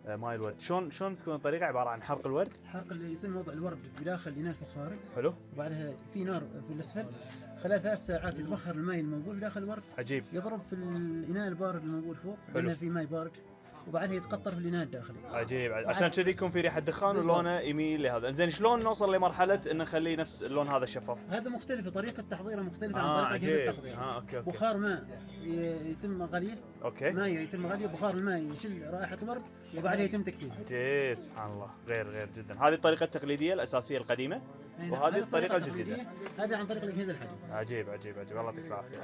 ماي الورد شلون تكون الطريقه؟ عباره عن حرق الورد، حرق اللي يتم وضع الورد في داخل الإناء الفخاري. حلو. وبعدها في نار في الأسفل، خلال 3 ساعات يتبخر الماء الموجود في داخل الورد. عجيب. يضرب في الإناء البارد الموجود فوق، لأنه في ماء بارد، وبعدها يتقطر في الإناء الداخلي. عجيب. عشان كذي يكون في ريحه دخان ولونه يميل لهذا. زين شلون نوصل لمرحله ان نخليه نفس اللون هذا الشفاف؟ هذا مختلف، طريقه تحضيره مختلفه عن طريقه جهاز التقطير. أوكي. بخار ماء يتم غليه. اوكي. ماء يتم غليه، بخار الماء يشيل رائحه الورد، وبعدها يتم تكتيله. عجيب. سبحان الله. غير جدا. هذه الطريقه التقليديه الاساسيه القديمه، وهذه الطريقه الجديده. هذا عن طريق الاجهزه الحديثه. عجيب. الله يعطيك العافيه.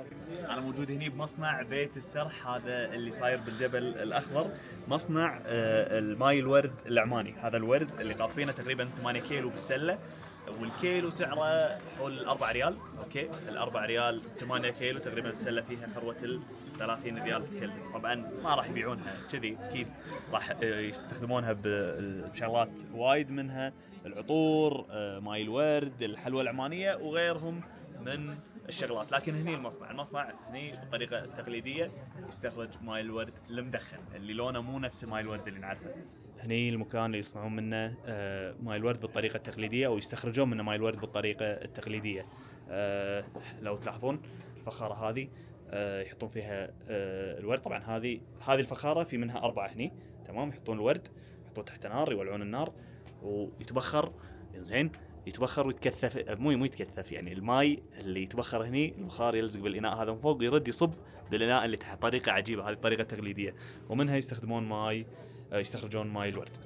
انا موجود هنا بمصنع بيت السرح، هذا اللي صاير بالجبل الاخضر، مصنع الماي الورد العماني. هذا الورد اللي قاطفينه تقريبا 8 كيلو بالسله، والكيلو سعره حول 4 ريال. اوكي، ال4 ريال 8 كيلو تقريبا السله فيها حروه 30 ريال تكلف. طبعا ما راح يبيعونها كذي، اكيد راح يستخدمونها بشغلات وايد، منها العطور، ماي الورد، الحلوى العمانيه وغيرهم من الشغلات. لكن هني المصنع هني بالطريقه التقليديه يستخرج ماي الورد المدخن اللي لونه مو نفس ماي الورد اللي نعرفه. هني المكان اللي يصنعون منه ماي الورد بالطريقه التقليديه، او يستخرجون منه ماي الورد بالطريقه التقليديه. لو تلاحظون الفخاره هذه يحطون فيها الورد. طبعا هذه الفخاره في منها 4 هني، تمام. يحطون الورد، يحطون تحت نار، يولعون النار ويتبخر. زين، يتبخر ويتكثف، مو يتكثف، يعني الماي اللي يتبخر هني البخار يلزق بالإناء هذا من فوق، ويرد يصب بالإناء اللي تحت. طريقة عجيبة، هذه الطريقة التقليدية، ومنها يستخرجون ماي الورد.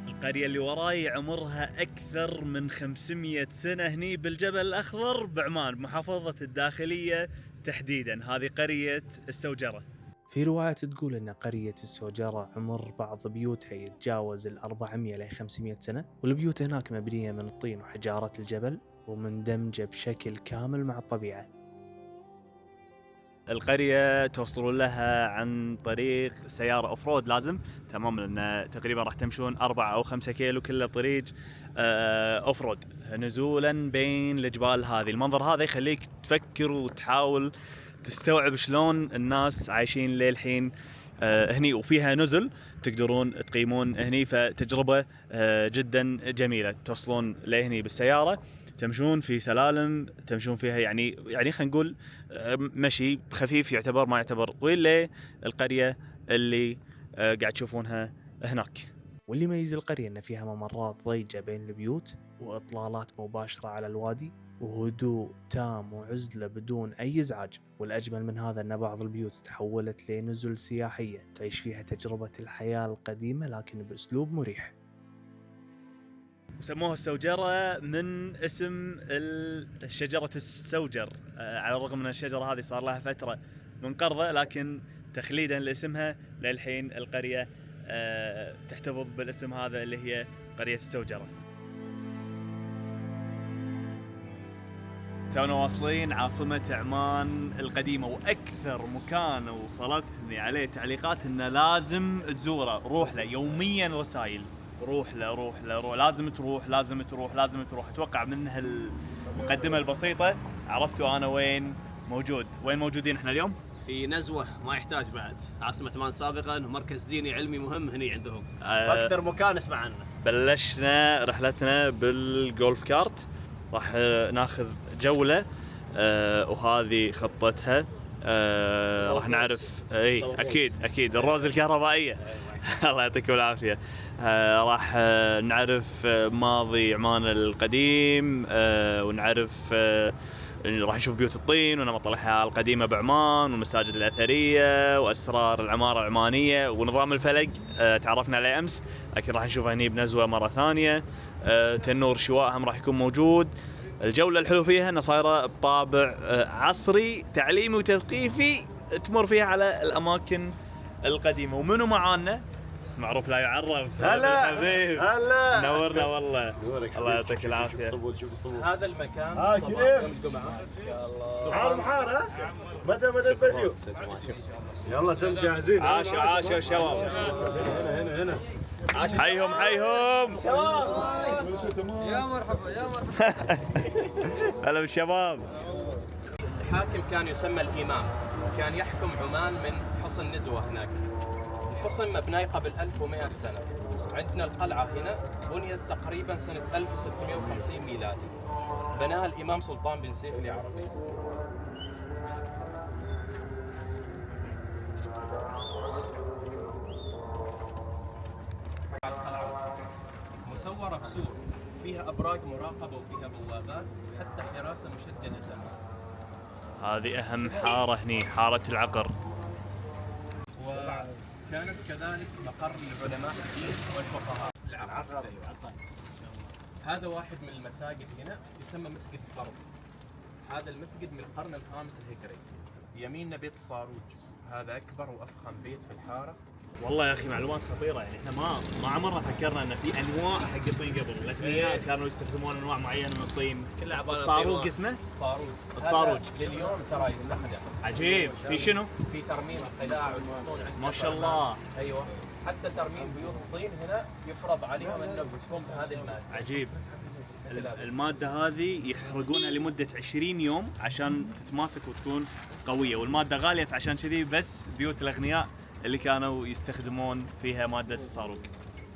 القرية اللي وراي عمرها أكثر من 500 سنة هني بالجبل الأخضر بعمان، بمحافظة الداخلية تحديدا. هذه قرية السوجرة. في رواية تقول أن قرية السوجرة عمر بعض بيوتها يتجاوز 400 إلى 500 سنة، والبيوت هناك مبنية من الطين وحجارة الجبل، ومندمجة بشكل كامل مع الطبيعة. القرية توصلون لها عن طريق سيارة أوفرود لازم، تمام، لأن تقريبا راح تمشون 4 أو 5 كيلو كله طريق أوفرود نزولا بين الجبال هذه. المنظر هذا يخليك تفكر وتحاول تستوعب شلون الناس عايشين للحين هني، وفيها نزل تقدرون تقيمون هني، فتجربة جدا جميلة. توصلون لهني بالسيارة، تمشون في سلالم تمشون فيها، يعني خلينا نقول مشي خفيف يعتبر، ما يعتبر طويل، للقرية اللي قاعد تشوفونها هناك. واللي يميز القرية أن فيها ممرات ضيقة بين البيوت، وإطلالات مباشرة على الوادي، وهدوء تام وعزلة بدون أي إزعاج. والأجمل من هذا أن بعض البيوت تحولت لنزل سياحية تعيش فيها تجربة الحياة القديمة لكن بأسلوب مريح. وسموها السوجرة من اسم شجرة السوجر، على الرغم من الشجرة هذه صار لها فترة منقرضة، لكن تخليدا لاسمها للحين القرية تحتفظ بالاسم هذا اللي هي قرية السوجرة. تونا واصلين عاصمة عمان القديمة، وأكثر مكان وصلتني عليه تعليقات إنه لازم تزوره، روح له يوميا رسائل، روح له لازم تروح. أتوقع من هالمقدمة البسيطة عرفتوا أنا وين موجودين إحنا اليوم؟ في نزوة ما يحتاج بعد، عاصمة عمان سابقا ومركز ديني علمي مهم هني عندهم، أكثر مكان اسمع عنه. بلشنا رحلتنا بالجولف كارت، راح ناخذ جولة وهذه خطتها، راح نعرف أكيد الروز الكهربائية. الله يعطيكم العافية. راح نعرف ماضي عمان القديم، ونعرف راح نشوف بيوت الطين ونمط الحياة القديمة بعمان، والمساجد الأثرية، وأسرار العمارة العمانية، ونظام الفلك تعرفنا عليه أمس، لكن راح نشوفه هني بنزوة مرة ثانية. تنور شواء هم راح يكون موجود. الجولة الحلو فيها أنها صايرة بطابع عصري تعليمي وتثقيفي، تمر فيها على الأماكن القديمة. ومنو معانا؟ معروف لا يعرف. هلا حبيب هلا نورنا والله. الله يعطيك العافيه. هذا المكان صباح يوم الجمعه ان شاء الله. حار محار ها؟ متى بدا الفيديو؟ يلا تم جاهزين. عاشوا شباب. هنا حيهم يا مرحبا يا مرحبا. هلا بالشباب. الحاكم كان يسمى الامام، كان يحكم عمان من حصن نزوه هناك. الحصن مبني قبل 1100 سنه. عندنا القلعه هنا بنيت تقريبا سنه 1650 ميلادي. بناها الامام سلطان بن سيف العربي. مسورة بسور، فيها أبراج مراقبة وفيها بوابات، حتى حراسة مشددة زمان. هذه اهم حاره هني، حاره العقر. وكانت كذلك مقر لعلماء الدين والفقهاء. العقر. هذا واحد من المساجد هنا يسمى مسجد فرض. هذا المسجد من القرن الخامس الهجري. يميننا بيت الصاروج، هذا أكبر وأفخم بيت في الحارة. والله يا اخي معلومات خطيره، يعني احنا ما عمرنا فكرنا ان في انواع حق الطين قبل. الاثرياء كانوا يستخدمون انواع معينه من الطين. الصاروج اسمه؟ الصاروج لليوم ترى يستخدم. عجيب. في شنو؟ في ترميم القلاع والمصون. ما شاء الله. ايوه، حتى ترميم بيوت الطين هنا يفرض عليهم انه يكون بهذه الماده. عجيب. الماده هذه يحرقونها لمده 20 يوم عشان تتماسك وتكون قويه، والماده غاليه فعشان كذي بس بيوت الاغنياء اللي كانوا يستخدمون فيها ماده الصاروج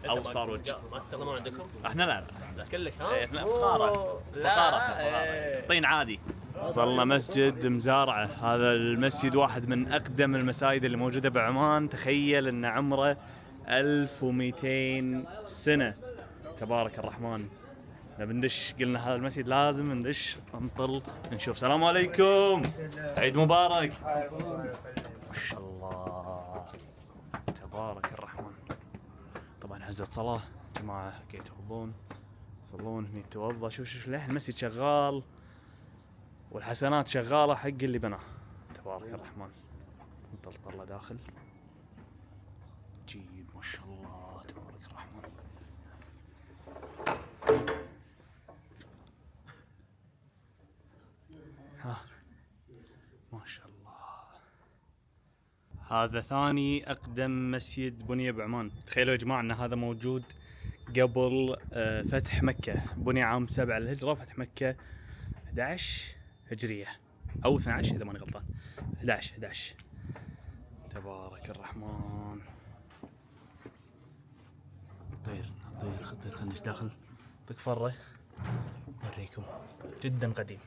او الصاروج. ما تستخدمون عندكم؟ احنا لا كلش ها؟ احنا فقاره طين عادي. وصلنا مسجد مزارعه. هذا المسجد واحد من اقدم المساجد اللي موجوده بعمان. تخيل ان عمره 1200 سنه. تبارك الرحمن. بندش قلنا هذا المسجد لازم ندش نطل نشوف. السلام عليكم، عيد مبارك. ما شاء الله تبارك الرحمن. طبعا هزة صلاة جماعة قاعد يصلون هني يتوضا. شوف ليه المسجد شغال والحسنات شغالة حق اللي بناه. تبارك الرحمن. نطل طلة داخل. جيب ما شاء الله تبارك الرحمن. ها ما شاء الله. هذا ثاني أقدم مسجد بني بعمان. تخيلوا يا جماعة أن هذا موجود قبل فتح مكة. بني عام 7 للهجرة وفتح مكة 11 هجرية أو 12 إذا ماني غلطان. 11. تبارك الرحمن. طير خلينا داخل. طق فرة أوريكم. جدا قديم.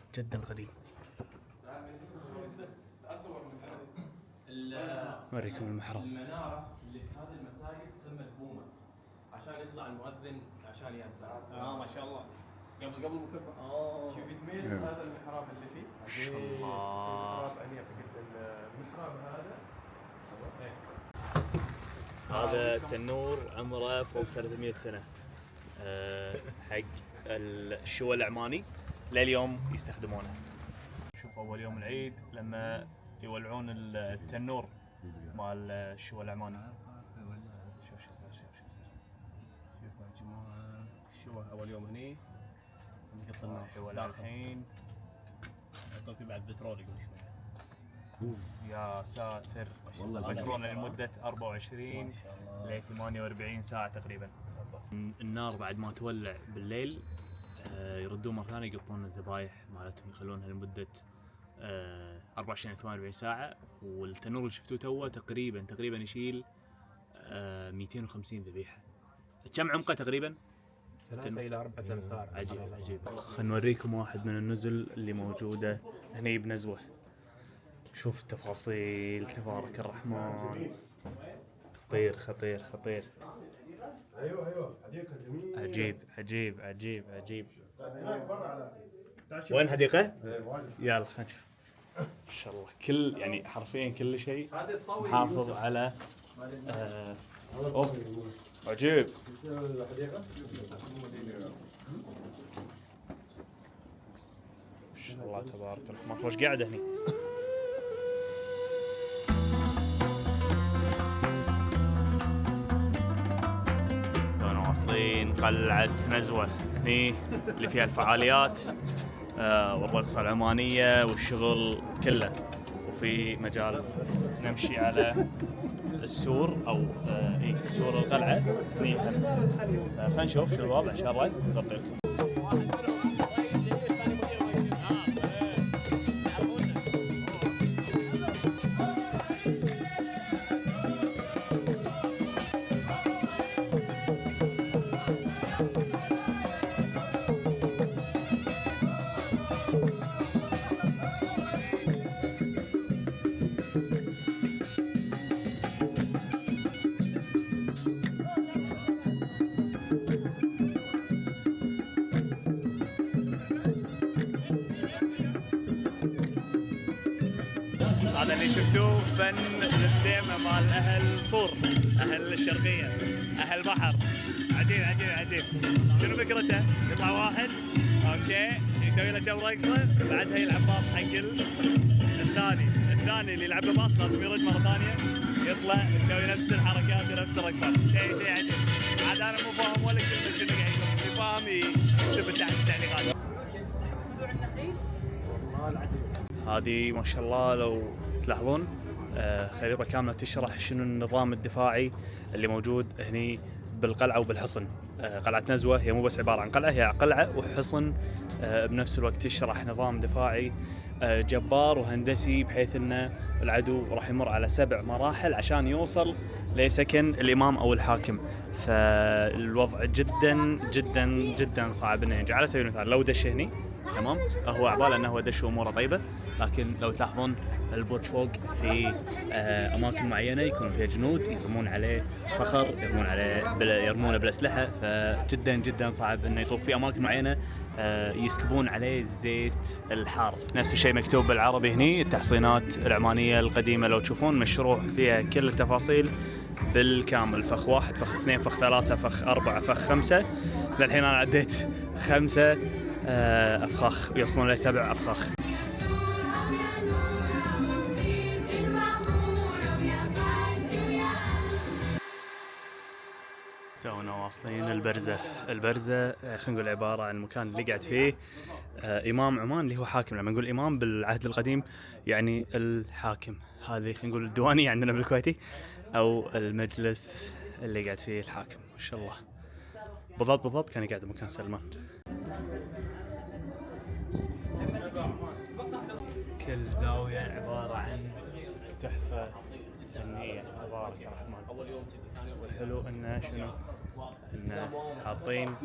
أوريكم المحراب. المنارة اللي في هذه المساجد تسمى البومة عشان يطلع المؤذن عشان يأذن. ما شاء الله. قبل مكبر. شوف يتميز هذا المحراب اللي فيه. ما شاء الله. محراب أنيق جدا. المحراب هذا تنور عمره فوق 300 سنة. حق الشوى العماني لليوم يستخدمونه. شوف أول يوم العيد لما يولعون التنور مال الشوى العماني. شوف يا جماعة الشوى أول يوم هني نقط لنا الشوى الحين يحطون فيه بعد بترول يقول شوية. يا ساتر. يسكرونه لمدة 24 ل 48 ساعة تقريبا. النار بعد ما تولع بالليل يردون مرة ثانية يقطون الذبايح مالتهم يخلونها لمدة 24 إلى 48 ساعة. والتنور اللي شفتوه توه تقريبا يشيل 250 ذبيحة. كم عمقه تقريبا؟ 3 إلى 4 أمتار. عجيب. خلنا نوريكم واحد من النزل اللي موجودة هني بنزوة. شوف التفاصيل تبارك الرحمن. خطير. ايوه حديقه جميله. عجيب. وين حديقه؟ يلا خلينا نشوف. ما شاء الله كل يعني حرفيا كل شيء محافظ على عجيب. ما شاء الله تبارك الرحمن. وش قاعده هني؟ قلعة نزوة هني اللي فيها الفعاليات والرقصة العمانية والشغل كله، وفي مجال نمشي على السور او سور القلعة هني. خلينا نشوف شو الوضع ان شاء الله نغطي لكم. هذا اللي شفتوه فن الديمة مال أهل صور، أهل الشرقية، أهل بحر. عجيب عجيب عجيب. شنو فكرته؟ يطلع واحد أوكي يسوي له كم رقصة، بعدها يلعب باص حق الثاني اللي يلعب له باص لازم يرد مرة ثانية، يطلع يسوي نفس الحركات ونفس الرقصات. شيء عجيب. عاد أنا مو فاهم ولا كلمة شنو قاعد يقول، اللي فاهم يكتب تحت التعليقات. هذه ما شاء الله لو تلاحظون خريطة كاملة تشرح شنو النظام الدفاعي اللي موجود هني بالقلعة وبالحصن. قلعة نزوة هي مو بس عبارة عن قلعة، هي قلعة وحصن بنفس الوقت، تشرح نظام دفاعي جبار وهندسي، بحيث ان العدو راح يمر على 7 مراحل عشان يوصل لسكن الامام او الحاكم. فالوضع جدا جدا جدا صعب انه ينجح. على سبيل المثال لو دش هني تمام، هو عباله انه هو دش اموره طيبه، لكن لو تلاحظون البرج فوق في اماكن معينه يكون فيها جنود يرمون عليه صخر، يرمونه بالاسلحه، فجدا جدا صعب انه يطوف في اماكن معينه يسكبون عليه زيت الحار. نفس الشيء مكتوب بالعربي هني، التحصينات العمانيه القديمه لو تشوفون مشروع فيها كل التفاصيل بالكامل، فخ 1 فخ 2 فخ 3 فخ 4 فخ 5، للحين انا عديت 5 افخاخ يوصلون ل 7 افخاخ. تونا واصلين البرزة. خلينا نقول عبارة عن المكان اللي قاعد فيه إمام عمان اللي هو حاكم. لما نقول إمام بالعهد القديم يعني الحاكم، هذه خلينا نقول الديوانية عندنا بالكويتي، أو المجلس اللي قاعد فيه الحاكم. ما شاء الله بالضبط كان قاعد بمكان سلمان. كل زاوية عبارة عن تحفة فنية تبارك الرحمن. والحلو انه شنو؟ انه حاطين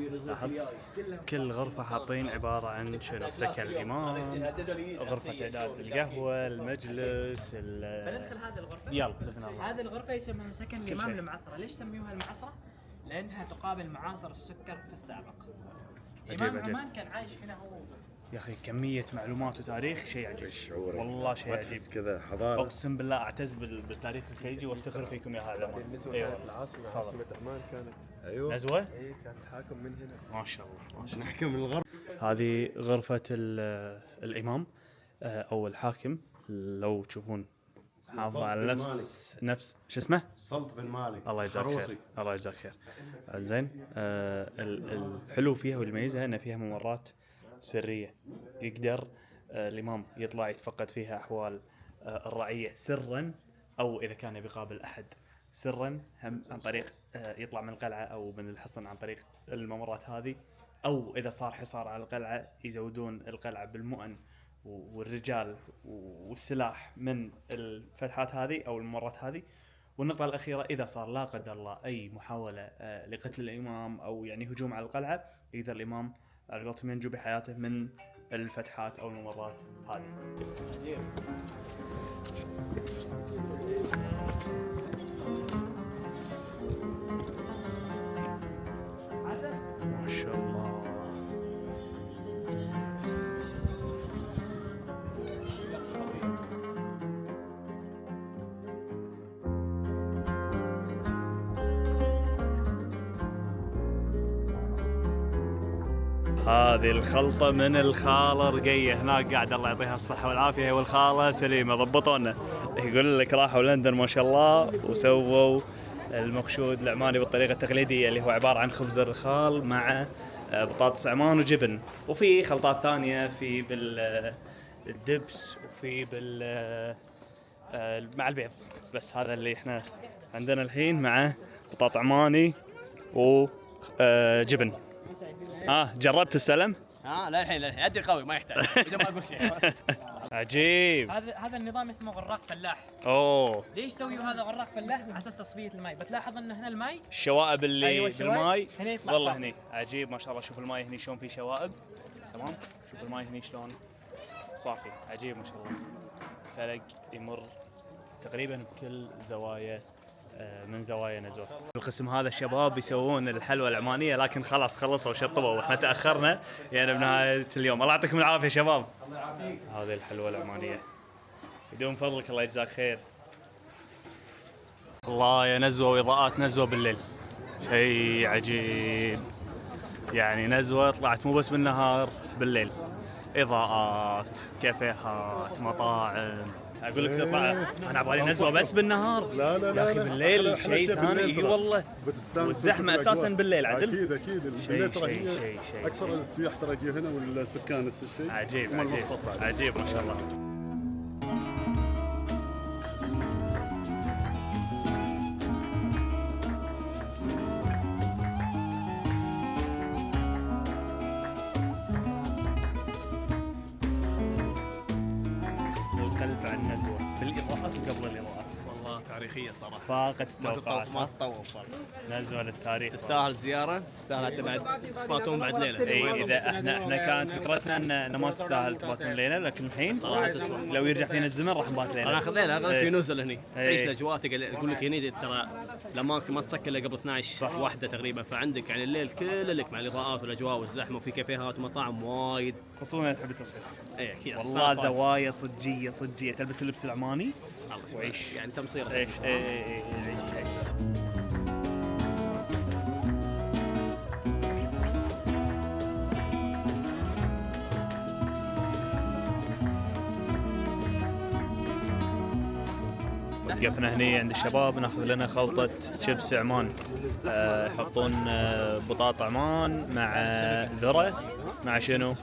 كل غرفة حاطين عبارة عن شنو؟ سكن الإمام، غرفة إعداد القهوة، المجلس، بندخل هذه الغرفة. يلا هذه الغرفة يسمونها سكن الإمام المعصرة. ليش سميوها المعصرة؟ لأنها تقابل معاصر السكر في السابق. إمام عمان كان عايش هنا هو. يا اخي كمية معلومات وتاريخ شيء عجيب والله، شيء عجيب كذا حضارة. اقسم بالله اعتز بالتاريخ الخليجي وافتخر فيكم يا هذا. ايوه عاصمة عمان كانت. ايوه نزوة؟ اي كانت حاكم من هنا. ما شاء الله. نحكم من الغرب. هذه غرفة الامام او الحاكم، لو تشوفون حافظ على نفس شو اسمه؟ سلط بن مالك. الله يجزاك خير. الله يجزاك خير. زين. الحلو فيها والميزة ان فيها ممرات سرية، يقدر الإمام يطلع يتفقد فيها أحوال الرعية سرا، أو إذا كان بيقابل أحد سرا، هم عن طريق يطلع من القلعة أو من الحصن عن طريق الممرات هذه، أو إذا صار حصار على القلعة يزودون القلعة بالمؤن والرجال والسلاح من الفتحات هذه أو الممرات هذه. والنقطة الأخيرة، إذا صار لا قدر الله أي محاولة لقتل الإمام أو يعني هجوم على القلعة، يقدر الإمام على قولتهم ينجو بحياته من الفتحات أو الممرات هذه. ما شاء الله. هذه الخلطة من الخالة رقية هناك قاعد، الله يعطيها الصحة والعافية، هي والخالة سليمة ضبطونا. يقول لك راحوا لندن ما شاء الله وسووا المخشود العماني بالطريقه التقليديه اللي هو عباره عن خبز الرخال مع بطاطس عمان وجبن، وفي خلطات ثانيه في بالدبس وفي مع البيض. بس هذا اللي احنا عندنا الحين مع بطاطا عماني وجبن. جربت السلم؟ لا الحين ادري قوي ما يحتاج بدون ما اقول شيء. عجيب. هذا النظام اسمه غراق فلاح. اوه ليش سويوا هذا غراق فلاح؟ على اساس تصفيه الماء. بتلاحظ ان هنا الماء الشوائب اللي أيوة بالماء هنا يطلع والله صافي. هني عجيب ما شاء الله. شوف الماء هني شلون في شوائب. تمام شوف الماء هني شلون صافي. عجيب ما شاء الله. فلق يمر تقريبا بكل زوايا من زوايا نزوة. القسم هذا الشباب يسوون الحلوى العمانية، لكن خلاص خلصوا وشطبوا واحنا تأخرنا يعني بنهاية اليوم. الله يعطيكم العافية شباب. هذه الحلوى العمانية بدون فضلك الله يجزاك خير. الله يا نزوة وإضاءات نزوة بالليل شيء عجيب. يعني نزوة طلعت مو بس بالنهار، بالليل إضاءات، كافيهات، مطاعم. اقول لك تطلع انا عبالي نزوه بس بالنهار. لا يا اخي بالليل شيء ثاني. اي والله والزحمه اساسا بالليل عدل. اكيد شيء اكثر السياح ترى يجي هنا والسكان نفس الشيء. عجيب عجيب ما شاء الله. القلب عن نزوة بالإضاءات وقبل الإضاءات. والله تاريخية صراحة. فاقت التوقعات. ما تطور صراحة. نزوة للتاريخ. تستاهل زيارة، تستاهل حتى بعد تفاتون بعد ليلة. اي اذا احنا كانت فكرتنا ان ما تستاهل تباتون ليلة، لكن الحين صراحة لو يرجع فينا الزمن راح نبات ليلة. انا اخذ ليلة في نزل هني. تعيش الاجواء اقول لك هني ترى الاماكن ما تسكر الا قبل 12 واحدة تقريبا، فعندك يعني الليل كله لك مع الاضاءات والاجواء والزحمة، وفي كافيهات ومطاعم وايد. خصوصا تحب التصوير. اي اكيد والله زوايا صجية تلبس اللبس العماني وعيش يعني تمصير. عيش عيش. وقفنا هني عند الشباب ناخذ لنا خلطة شيبس عمان. يحطون بطاطا عمان مع ذرة مع شنو؟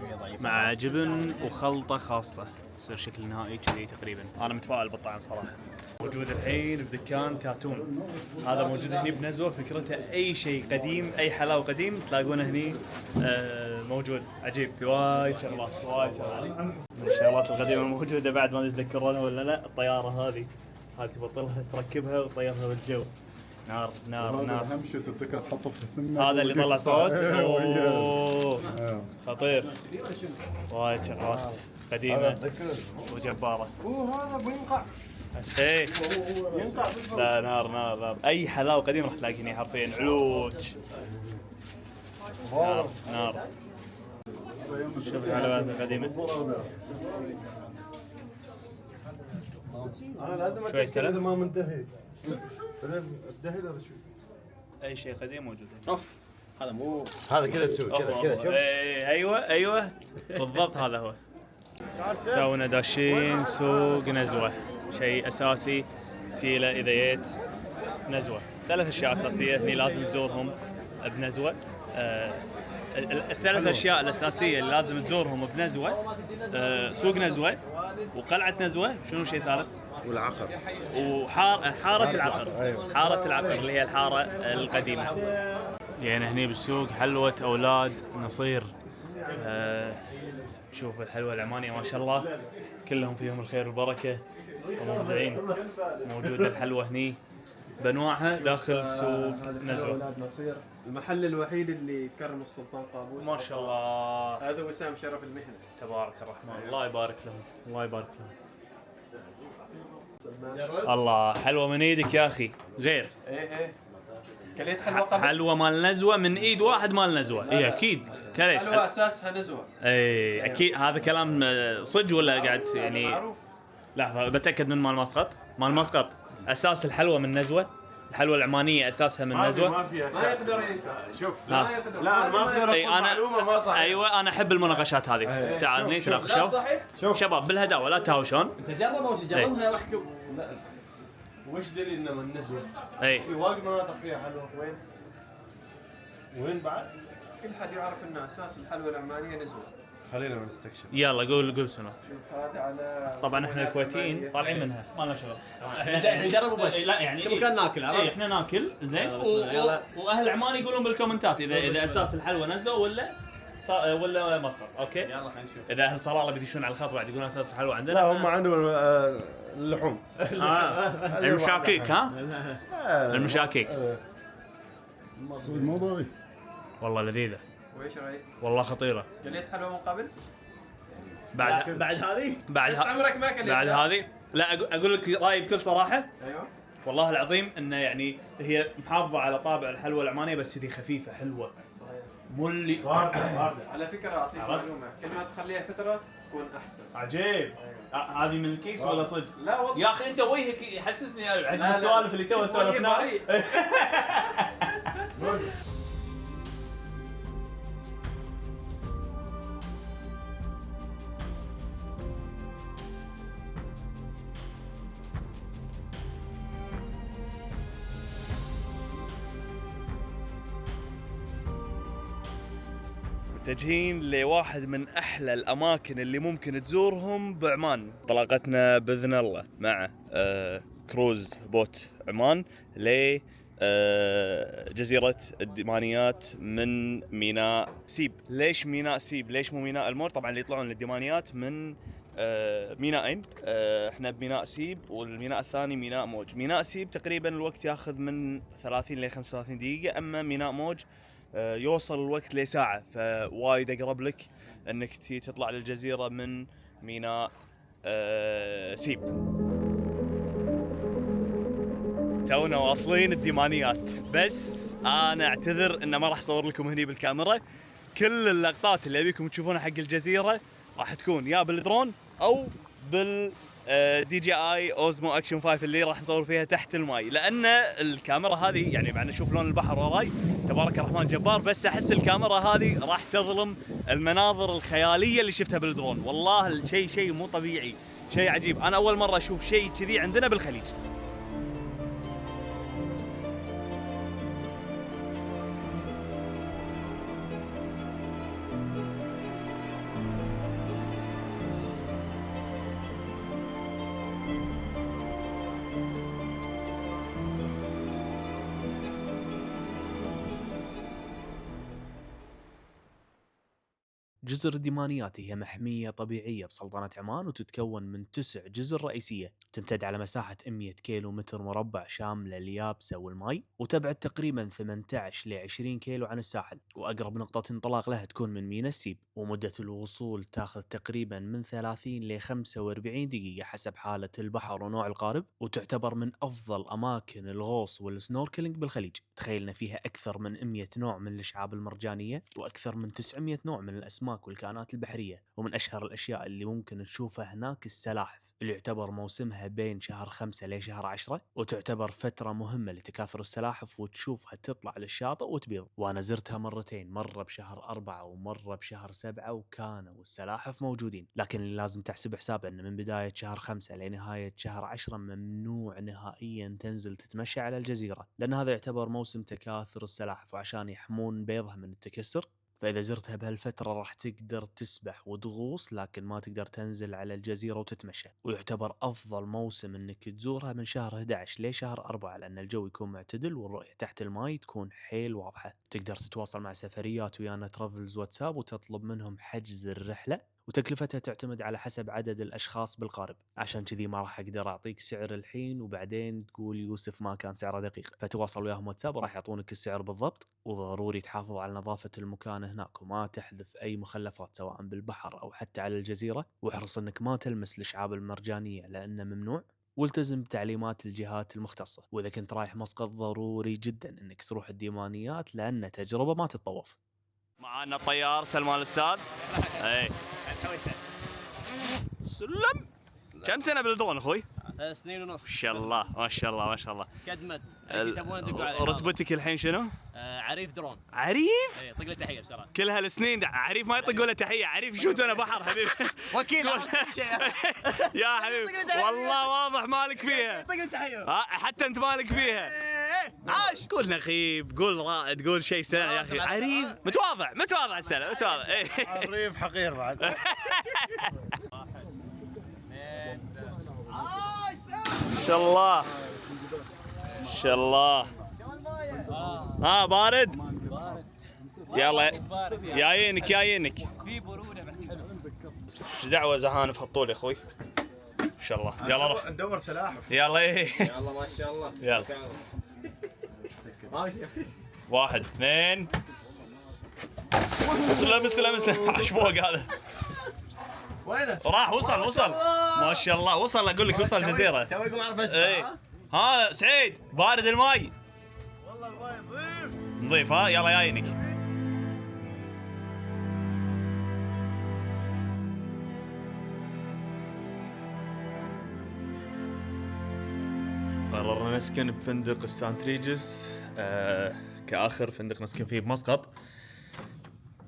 مع جبن وخلطة خاصة، يصير شكل نهائي كذي تقريبا. انا متفائل بالطعم صراحة. موجود الحين بدكان كاتون. هذا موجود هني بنزوة. فكرته اي شيء قديم، اي حلاوة قديم تلاقونه هني موجود. عجيب. في وايد شغلات من الشغلات القديمة الموجودة بعد ما تتذكرونها ولا لا. الطيارة هذه تبطلها تركبها وتطيرها بالجو. نار نار نار. اهم شيء تتذكر تحطه في الثمن. هذا اللي طلع صوت. اوه خطير. وايد شغلات قديمة وجبارة. هذا بينقع. ايه لا نار نار نار. اي حلاوة قديم راح تلاقي هنا حرفيا. علوج نار نار. شوف الحلويات القديمة. لازم شوي سلام. اذا ما منتهي. الدهي ولا شو؟ اي شيء قديم موجود. هذا مو هذا كذا تسوي كذا شوف. ايوه بالضبط هذا هو. تونا داشين سوق نزوة. شيء اساسي تيله اذا جيت نزوة. 3 اشياء اساسيه هني لازم تزورهم بنزوة. الثلاث اشياء الاساسيه اللي لازم تزورهم بنزوة: سوق نزوة، وقلعه نزوة، شنو شيء ثالث؟ والعقر. حاره العقر. حاره العقر اللي هي الحاره القديمه. يعني هني بالسوق حلوه اولاد نصير. شوف الحلوه العمانيه ما شاء الله كلهم فيهم الخير والبركه ومبدعين. موجوده الحلوه هني بانواعها داخل سوق نزوة. اولاد نصير المحل الوحيد اللي يكرم السلطان قابوس. ما شاء الله. هذا وسام شرف المهنه. تبارك الرحمن. الله يبارك لهم. الله يبارك لهم. الله حلوه من ايدك يا اخي. غير ايه كليت حلوه قبل. حلوه مال نزوه من ايد واحد مال نزوه. اي اكيد كليت. حلوه اساسها نزوه. اي اكيد. هذا كلام صدق ولا قاعد يعني؟ معروف. لحظه بتاكد من مال مسقط. مال مسقط اساس الحلوه من نزوه. الحلوه العمانيه اساسها من نزوه. ما في اساس. ما يقدر ينكر. شوف ما يقدر. لا ما اقدر اقول معلومه ما صحيح. ايوه انا احب المناقشات هذه. تعال نتناقشوا. صحيح. شباب بالهداوه لا تهاوشون. انت جربوا وش جربها واحكوا. وش دليلنا من النزوه؟ اي في واجد مناطق فيها حلوه. وين بعد؟ كل حد يعرف ان اساس الحلوى العمانيه نزوه. خلينا نستكشف. يلا قول سنة. شوف هذا على طبعا احنا الكويتيين طالعين منها ما لنا شغل. احنا نجرب بس. لا يعني كمكان ناكل عرفت؟ اي احنا ناكل زين يلا. واهل عمان يقولون بالكومنتات اذا اساس الحلوى نزوا ولا مصر. اوكي يلا خلينا نشوف. اذا اهل صلاله بيدشون على الخط بعد يقولون اساس الحلوى عندنا. لا هم عندهم اللحوم. المشاكيك ها؟ المشاكيك. سعود مو باغي. والله لذيذه. وايش رايك؟ والله خطيره. قليت حلوه من قبل؟ بعد هذه؟ بس عمرك ما كليت. بعد هذه؟ لا اقول لك رايي بكل صراحه. ايوه. والله العظيم انه يعني هي محافظه على طابع الحلوى العمانيه بس هذه خفيفه حلوه. مو اللي باردة. على فكره اعطيك معلومه، كل ما تخليها فتره تكون احسن. عجيب. هذه من الكيس ولا صدق؟ لا والله يا اخي انت وجهك يحسسني عن السوالف اللي تو سولفناها. متجهين لواحد من احلى الاماكن اللي ممكن تزورهم بعمان. انطلاقتنا باذن الله مع كروز بوت عمان ل جزيرة الديمانيات من ميناء سيب. ليش ميناء سيب؟ ليش مو ميناء المور؟ طبعا اللي يطلعون للديمانيات من مينائين. احنا بميناء سيب والميناء الثاني ميناء موج. ميناء سيب تقريبا الوقت ياخذ من 30 ل 35 دقيقة، اما ميناء موج يوصل الوقت لساعة، فوايد اقرب لك انك تطلع للجزيرة من ميناء سيب. تونا واصلين الديمانيات، بس انا اعتذر ان ما راح اصور لكم هني بالكاميرا. كل اللقطات اللي ابيكم تشوفونها حق الجزيرة راح تكون يا بالدرون او بال دي جي اي اوزمو اكشن 5 اللي راح نصور فيها تحت الماي، لان الكاميرا هذه يعني مع نشوف لون البحر وراي تبارك الرحمن جبار، بس احس الكاميرا هذه راح تظلم المناظر الخياليه اللي شفتها بالدرون. والله شيء مو طبيعي، شيء عجيب. انا اول مره اشوف شيء كذي عندنا بالخليج. جزر الديمانيات هي محمية طبيعية بسلطنة عمان، وتتكون من 9 جزر رئيسية تمتد على مساحة 100 كيلو متر مربع شاملة اليابسة والماء، وتبعد تقريبا 18 ل 20 كيلو عن الساحل. وأقرب نقطة انطلاق لها تكون من ميناء السيب، ومدة الوصول تاخذ تقريبا من 30 ل 45 دقيقة حسب حالة البحر ونوع القارب، وتعتبر من أفضل أماكن الغوص والسنوركلينج بالخليج. تخيلنا فيها أكثر من 100 نوع من الشعاب المرجانية، وأكثر من 900 نوع من الأسماك والكائنات البحرية. ومن أشهر الأشياء اللي ممكن نشوفها هناك السلاحف، اللي يعتبر موسمها بين شهر 5 لشهر 10، وتعتبر فترة مهمة لتكاثر السلاحف، وتشوفها تطلع للشاطئ وتبيض. وأنا زرتها مرتين، مرة بشهر 4 ومرة بشهر 7، وكانوا السلاحف موجودين. لكن اللي لازم تحسب حساب أن من بداية شهر 5 لنهاية شهر 10 ممنوع نهائيا تنزل تتمشى على الجزيرة، لأن هذا يعتبر موسم تكاثر السلاحف، وعشان يحمون بيضها من التكسر. فإذا زرتها بهالفترة راح تقدر تسبح وتغوص، لكن ما تقدر تنزل على الجزيرة وتتمشى. ويعتبر أفضل موسم إنك تزورها من شهر 11 لشهر 4، لأن الجو يكون معتدل والرؤية تحت الماي تكون حيل واضحة. تقدر تتواصل مع سفريات ويانا ترافلز واتساب وتطلب منهم حجز الرحلة، وتكلفتها تعتمد على حسب عدد الأشخاص بالقارب. عشان كذي ما راح أقدر أعطيك سعر الحين وبعدين تقول يوسف ما كان سعره دقيق. فتواصل وياهم واتساب وراح يعطونك السعر بالضبط. وضروري تحافظ على نظافة المكان هناك، وما تحذف أي مخلفات سواء بالبحر أو حتى على الجزيرة، واحرص أنك ما تلمس الشعاب المرجانية لأنه ممنوع، والتزم بتعليمات الجهات المختصة. وإذا كنت رايح مسقط ضروري جدا أنك تروح الديمانيات، لأن تجربة ما تتطوف. معانا الطيار سلمان الأستاذ. اي سلم. كم سنة بالدرون اخوي؟ 2 ونص. ما شاء الله ما شاء الله ما شاء الله. قدمت. ايش تبون ادق عليه؟ رتبتك الحين شنو؟ عريف درون. عريف؟ اي طق له تحيه بسرعه. كل هالسنين عريف ما يطق ولا تحيه، عريف يشوت وانا بحر حبيبي. وكيل كل شيء يا حبيبي والله واضح مالك فيها. طق له تحيه. حتى انت مالك فيها. عاش. قول نخيب، قول رائد، قول شيء سنة يا اخي. عريف متواضع متواضع السنة متواضع. عريف حقير بعد. ما شاء الله ما شاء الله. بارد. يلا جايينك جايينك. في بروده بس حلو. ايش دعوه زهانف هالطول يا اخوي. ما شاء الله. يلا روح ندور سلاحف. يلا يلا ما شاء الله. يلا 1 2. مسله عاش فوق هذا. وينه؟ راح وصل ما شاء الله وصل. اقول لك وصل الجزيره. توي يقوم اعرف اسمه. ها سعيد بارد الماي. والله الماي نظيف. نظيف ها. يلا جايينك. قررنا نسكن بفندق السانت ريجس كآخر فندق نسكن فيه بمسقط.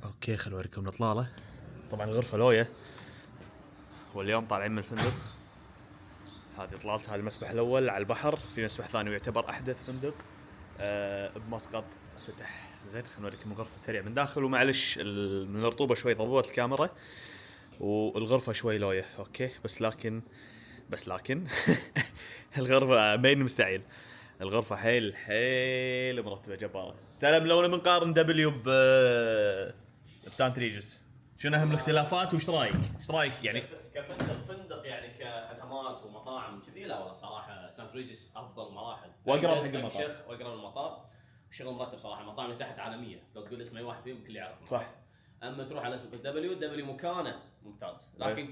اوكي خلوا اوريكم الاطلاله. طبعا الغرفه لويه، واليوم طالعين من الفندق. هذه اطلالتها المسبح الاول على البحر، في مسبح ثاني ويعتبر احدث فندق بمسقط فتح. زين خلينا نوريكم الغرفه سريع من داخل، ومعلش من الرطوبه شوي ضبطت الكاميرا والغرفه شوي لويه. اوكي بس لكن الغرفه بين مستعيل. الغرفه حيل مرتبه جباره. سلام لو بنقارن دبليو بسانت ريجس، شنو اهم الاختلافات وايش رايك؟ ايش رايك يعني؟ كفندق يعني كخدمات ومطاعم كذي، لا والله صراحه سانت ريجس افضل مراحل. واقرب حق المطار. واقرب المطار. شغل مرتب صراحه. المطاعم اللي تحت عالميه، لو تقول اسم اي واحد فيهم الكل يعرف. صح. اما تروح على دبليو مكانه ممتاز، لكن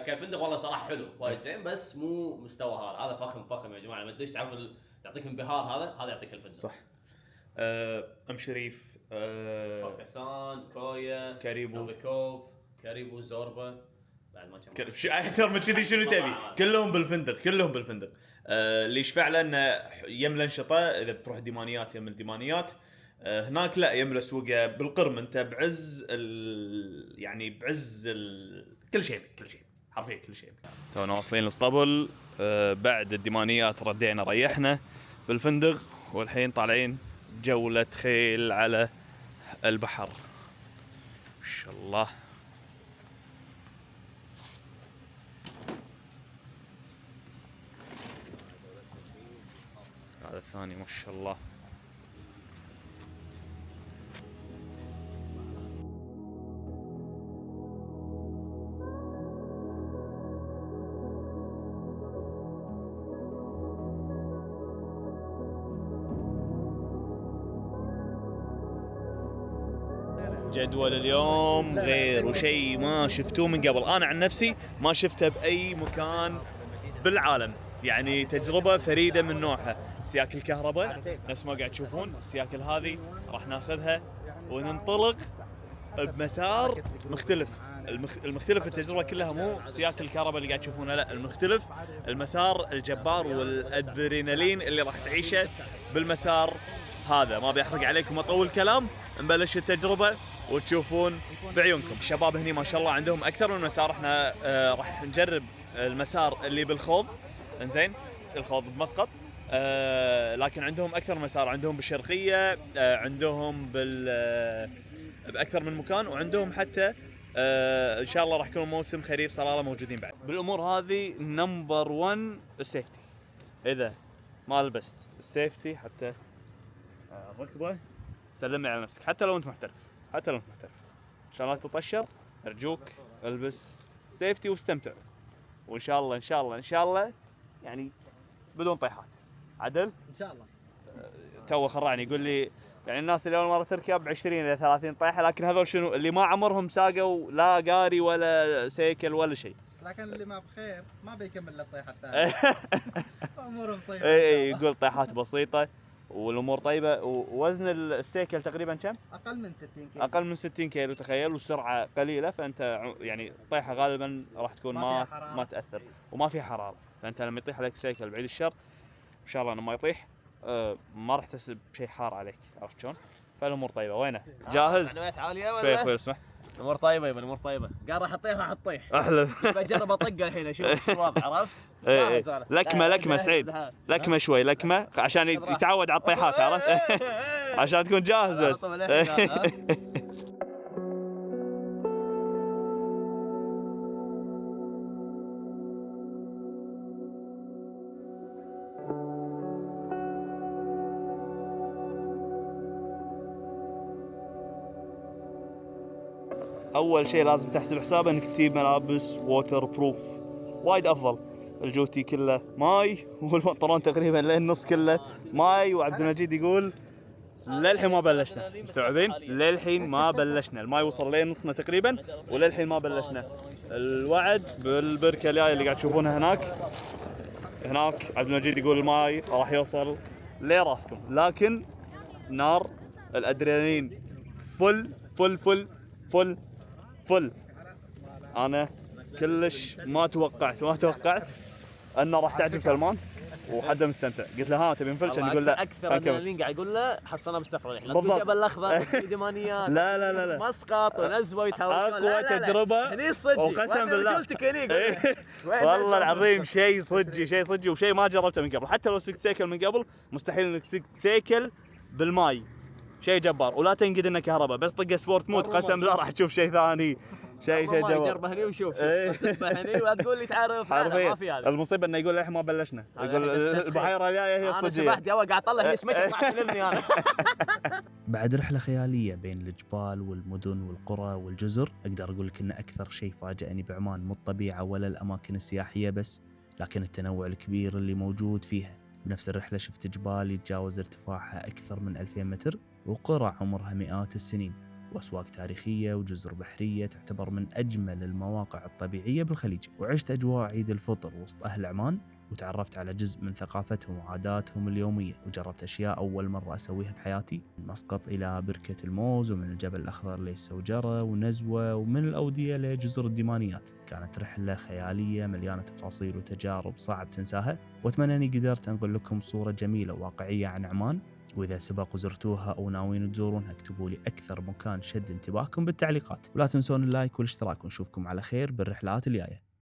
كفندق والله صراحه حلو وايد زين، بس مو مستوى هذا فخم يا جماعه. لما تدش تعرف يعطيك انبهار. هذا يعطيك الفندق. صح. ام شريف، اوكاسان، كويا، كاريبو، زوربا، بعد ما كان اكثر من كذي شنو تبي؟ كلهم بالفندق. اللي يشفع له انه يم الانشطه. اذا بتروح ديمانيات يم الديمانيات. هناك لا يم الاسواق بالقرم. انت بعز يعني بعز كل شيء حرفيا كل شيء. تونا واصلين الاسطبل بعد الديمانيات، ردينا ريحنا بالفندق، والحين طالعين جولة خيل على البحر. ما شاء الله. هذا الثاني ما شاء الله. جدول اليوم غير وشيء ما شفتوه من قبل. انا عن نفسي ما شفته باي مكان بالعالم، يعني تجربه فريده من نوعها. سياكل الكهرباء نفس ما قاعد تشوفون. السياكل هذه راح ناخذها وننطلق بمسار مختلف. المختلف التجربه كلها مو سياكل الكهرباء اللي قاعد تشوفونه، لا المختلف المسار الجبار والادرينالين اللي راح تعيشه بالمسار هذا. ما بيحرق عليكم واطول كلام، نبلش التجربه وتشوفون بعيونكم. الشباب هني ما شاء الله عندهم اكثر من مسار. احنا راح نجرب المسار اللي بالخوض، انزين الخوض بمسقط. لكن عندهم اكثر من مسار، عندهم بالشرقيه، عندهم باكثر من مكان، وعندهم حتى ان شاء الله راح يكون موسم خريف صلاله موجودين بعد. بالامور هذه نمبر 1 السيفتي. اذا ما لبست السيفتي حتى ركبه سلمي على نفسك، حتى لو انت محترف عشان لا تطشر. ارجوك البس سيفتي واستمتع، وان شاء الله يعني بدون طيحات. عدل ان شاء الله. تو خرعني يقول لي يعني الناس اللي اول مره تركب 20 الى 30 طيحه، لكن هذول شنو اللي ما عمرهم ساقوا لا قاري ولا سيكل ولا شيء. لكن اللي ما بخير ما بيكمل للطيحه الثانيه. امورهم طيبه. اي يقول طيحات بسيطه والامور طيبه. ووزن السيكل تقريبا كم؟ اقل من 60 كيلو. اقل من 60 كيلو تخيل، والسرعه قليله، فانت يعني طيحه غالبا راح تكون ما تاثر وما فيها حراره، فانت لما يطيح عليك سيكل بعيد الشر ان شاء الله انه ما يطيح ما راح تحس بشيء حار عليك، عرفت شلون؟ فالامور طيبه. وينه؟ جاهز؟ معنويات عاليه ولا؟ في اخوي سمحت. الامور طيبه يبا، الامور طيبه. قال راح تطيح. احلى. بجرب اطقه الحين اشوف شو الوضع، عرفت؟ ايه لكمه سعيد، لكمه شوي لكمه عشان يتعود على الطيحات، عرفت؟ عشان تكون جاهز بس. اول شيء لازم تحسب حسابه انك تجيب ملابس ووتر بروف، وايد افضل. الجوتي كله ماي والبنطلون تقريبا للنص كله ماي. وعبد المجيد يقول للحين ما بلشنا، مستوعبين؟ للحين ما بلشنا، الماي وصل لين نصنا تقريبا وللحين ما بلشنا. الوعد بالبركه الجايه اللي قاعد تشوفونها هناك عبد المجيد يقول الماي راح يوصل لراسكم، لكن نار الادرينالين فل فل فل فل فل. انا كلش ما توقعت انه راح تعجب سلمان وحده مستمتع. قلت له ها تبي نفل؟ كان يقول لا اكثر ادرينالين قاعد يقول له حصلنا مستقبل احنا بالضبط. جبل الاخضر ديمانيات لا مسقط ونزوه ويتهاوشون. اقوى تجربه هني صدق وقسم بالله قلت تكنيك والله العظيم شيء صدقي وشيء ما جربته من قبل. حتى لو سكت سيكل من قبل مستحيل انك سكت سيكل بالماي، شيء جبار. ولا تنقد انه كهرباء، بس طقه سبورت مود قسم بالله راح تشوف شيء ثاني، شيء جبار. جربه هني وشوف تسبح هني وتقول لي تعرف ما في هذا. المصيبه انه يقول الحين ما بلشنا، يقول البحيره الجايه هي الصدق. انا سبحت يا قاعد اطلع هني سمش طلعت مني انا. بعد رحله خياليه بين الجبال والمدن والقرى والجزر، اقدر اقول لك ان اكثر شيء فاجأني بعمان مو الطبيعه ولا الاماكن السياحيه بس، لكن التنوع الكبير اللي موجود فيها. بنفس الرحله شفت جبال يتجاوز ارتفاعها اكثر من 2000 متر، وقرى عمرها مئات السنين، وأسواق تاريخية وجزر بحرية تعتبر من أجمل المواقع الطبيعية بالخليج. وعشت أجواء عيد الفطر وسط أهل عمان، وتعرفت على جزء من ثقافتهم وعاداتهم اليومية، وجربت أشياء أول مرة أسويها بحياتي، من مسقط إلى بركة الموز، ومن الجبل الأخضر للسوجرة ونزوة، ومن الأودية لجزر الديمانيات. كانت رحلة خيالية مليانة تفاصيل وتجارب صعب تنساها، وأتمنى أني قدرت أنقل لكم صورة جميلة وواقعية عن عمان. وإذا سبق وزرتوها أو ناويين تزورونها اكتبوا لي أكثر مكان شد انتباهكم بالتعليقات، ولا تنسون اللايك والاشتراك، ونشوفكم على خير بالرحلات الجاية.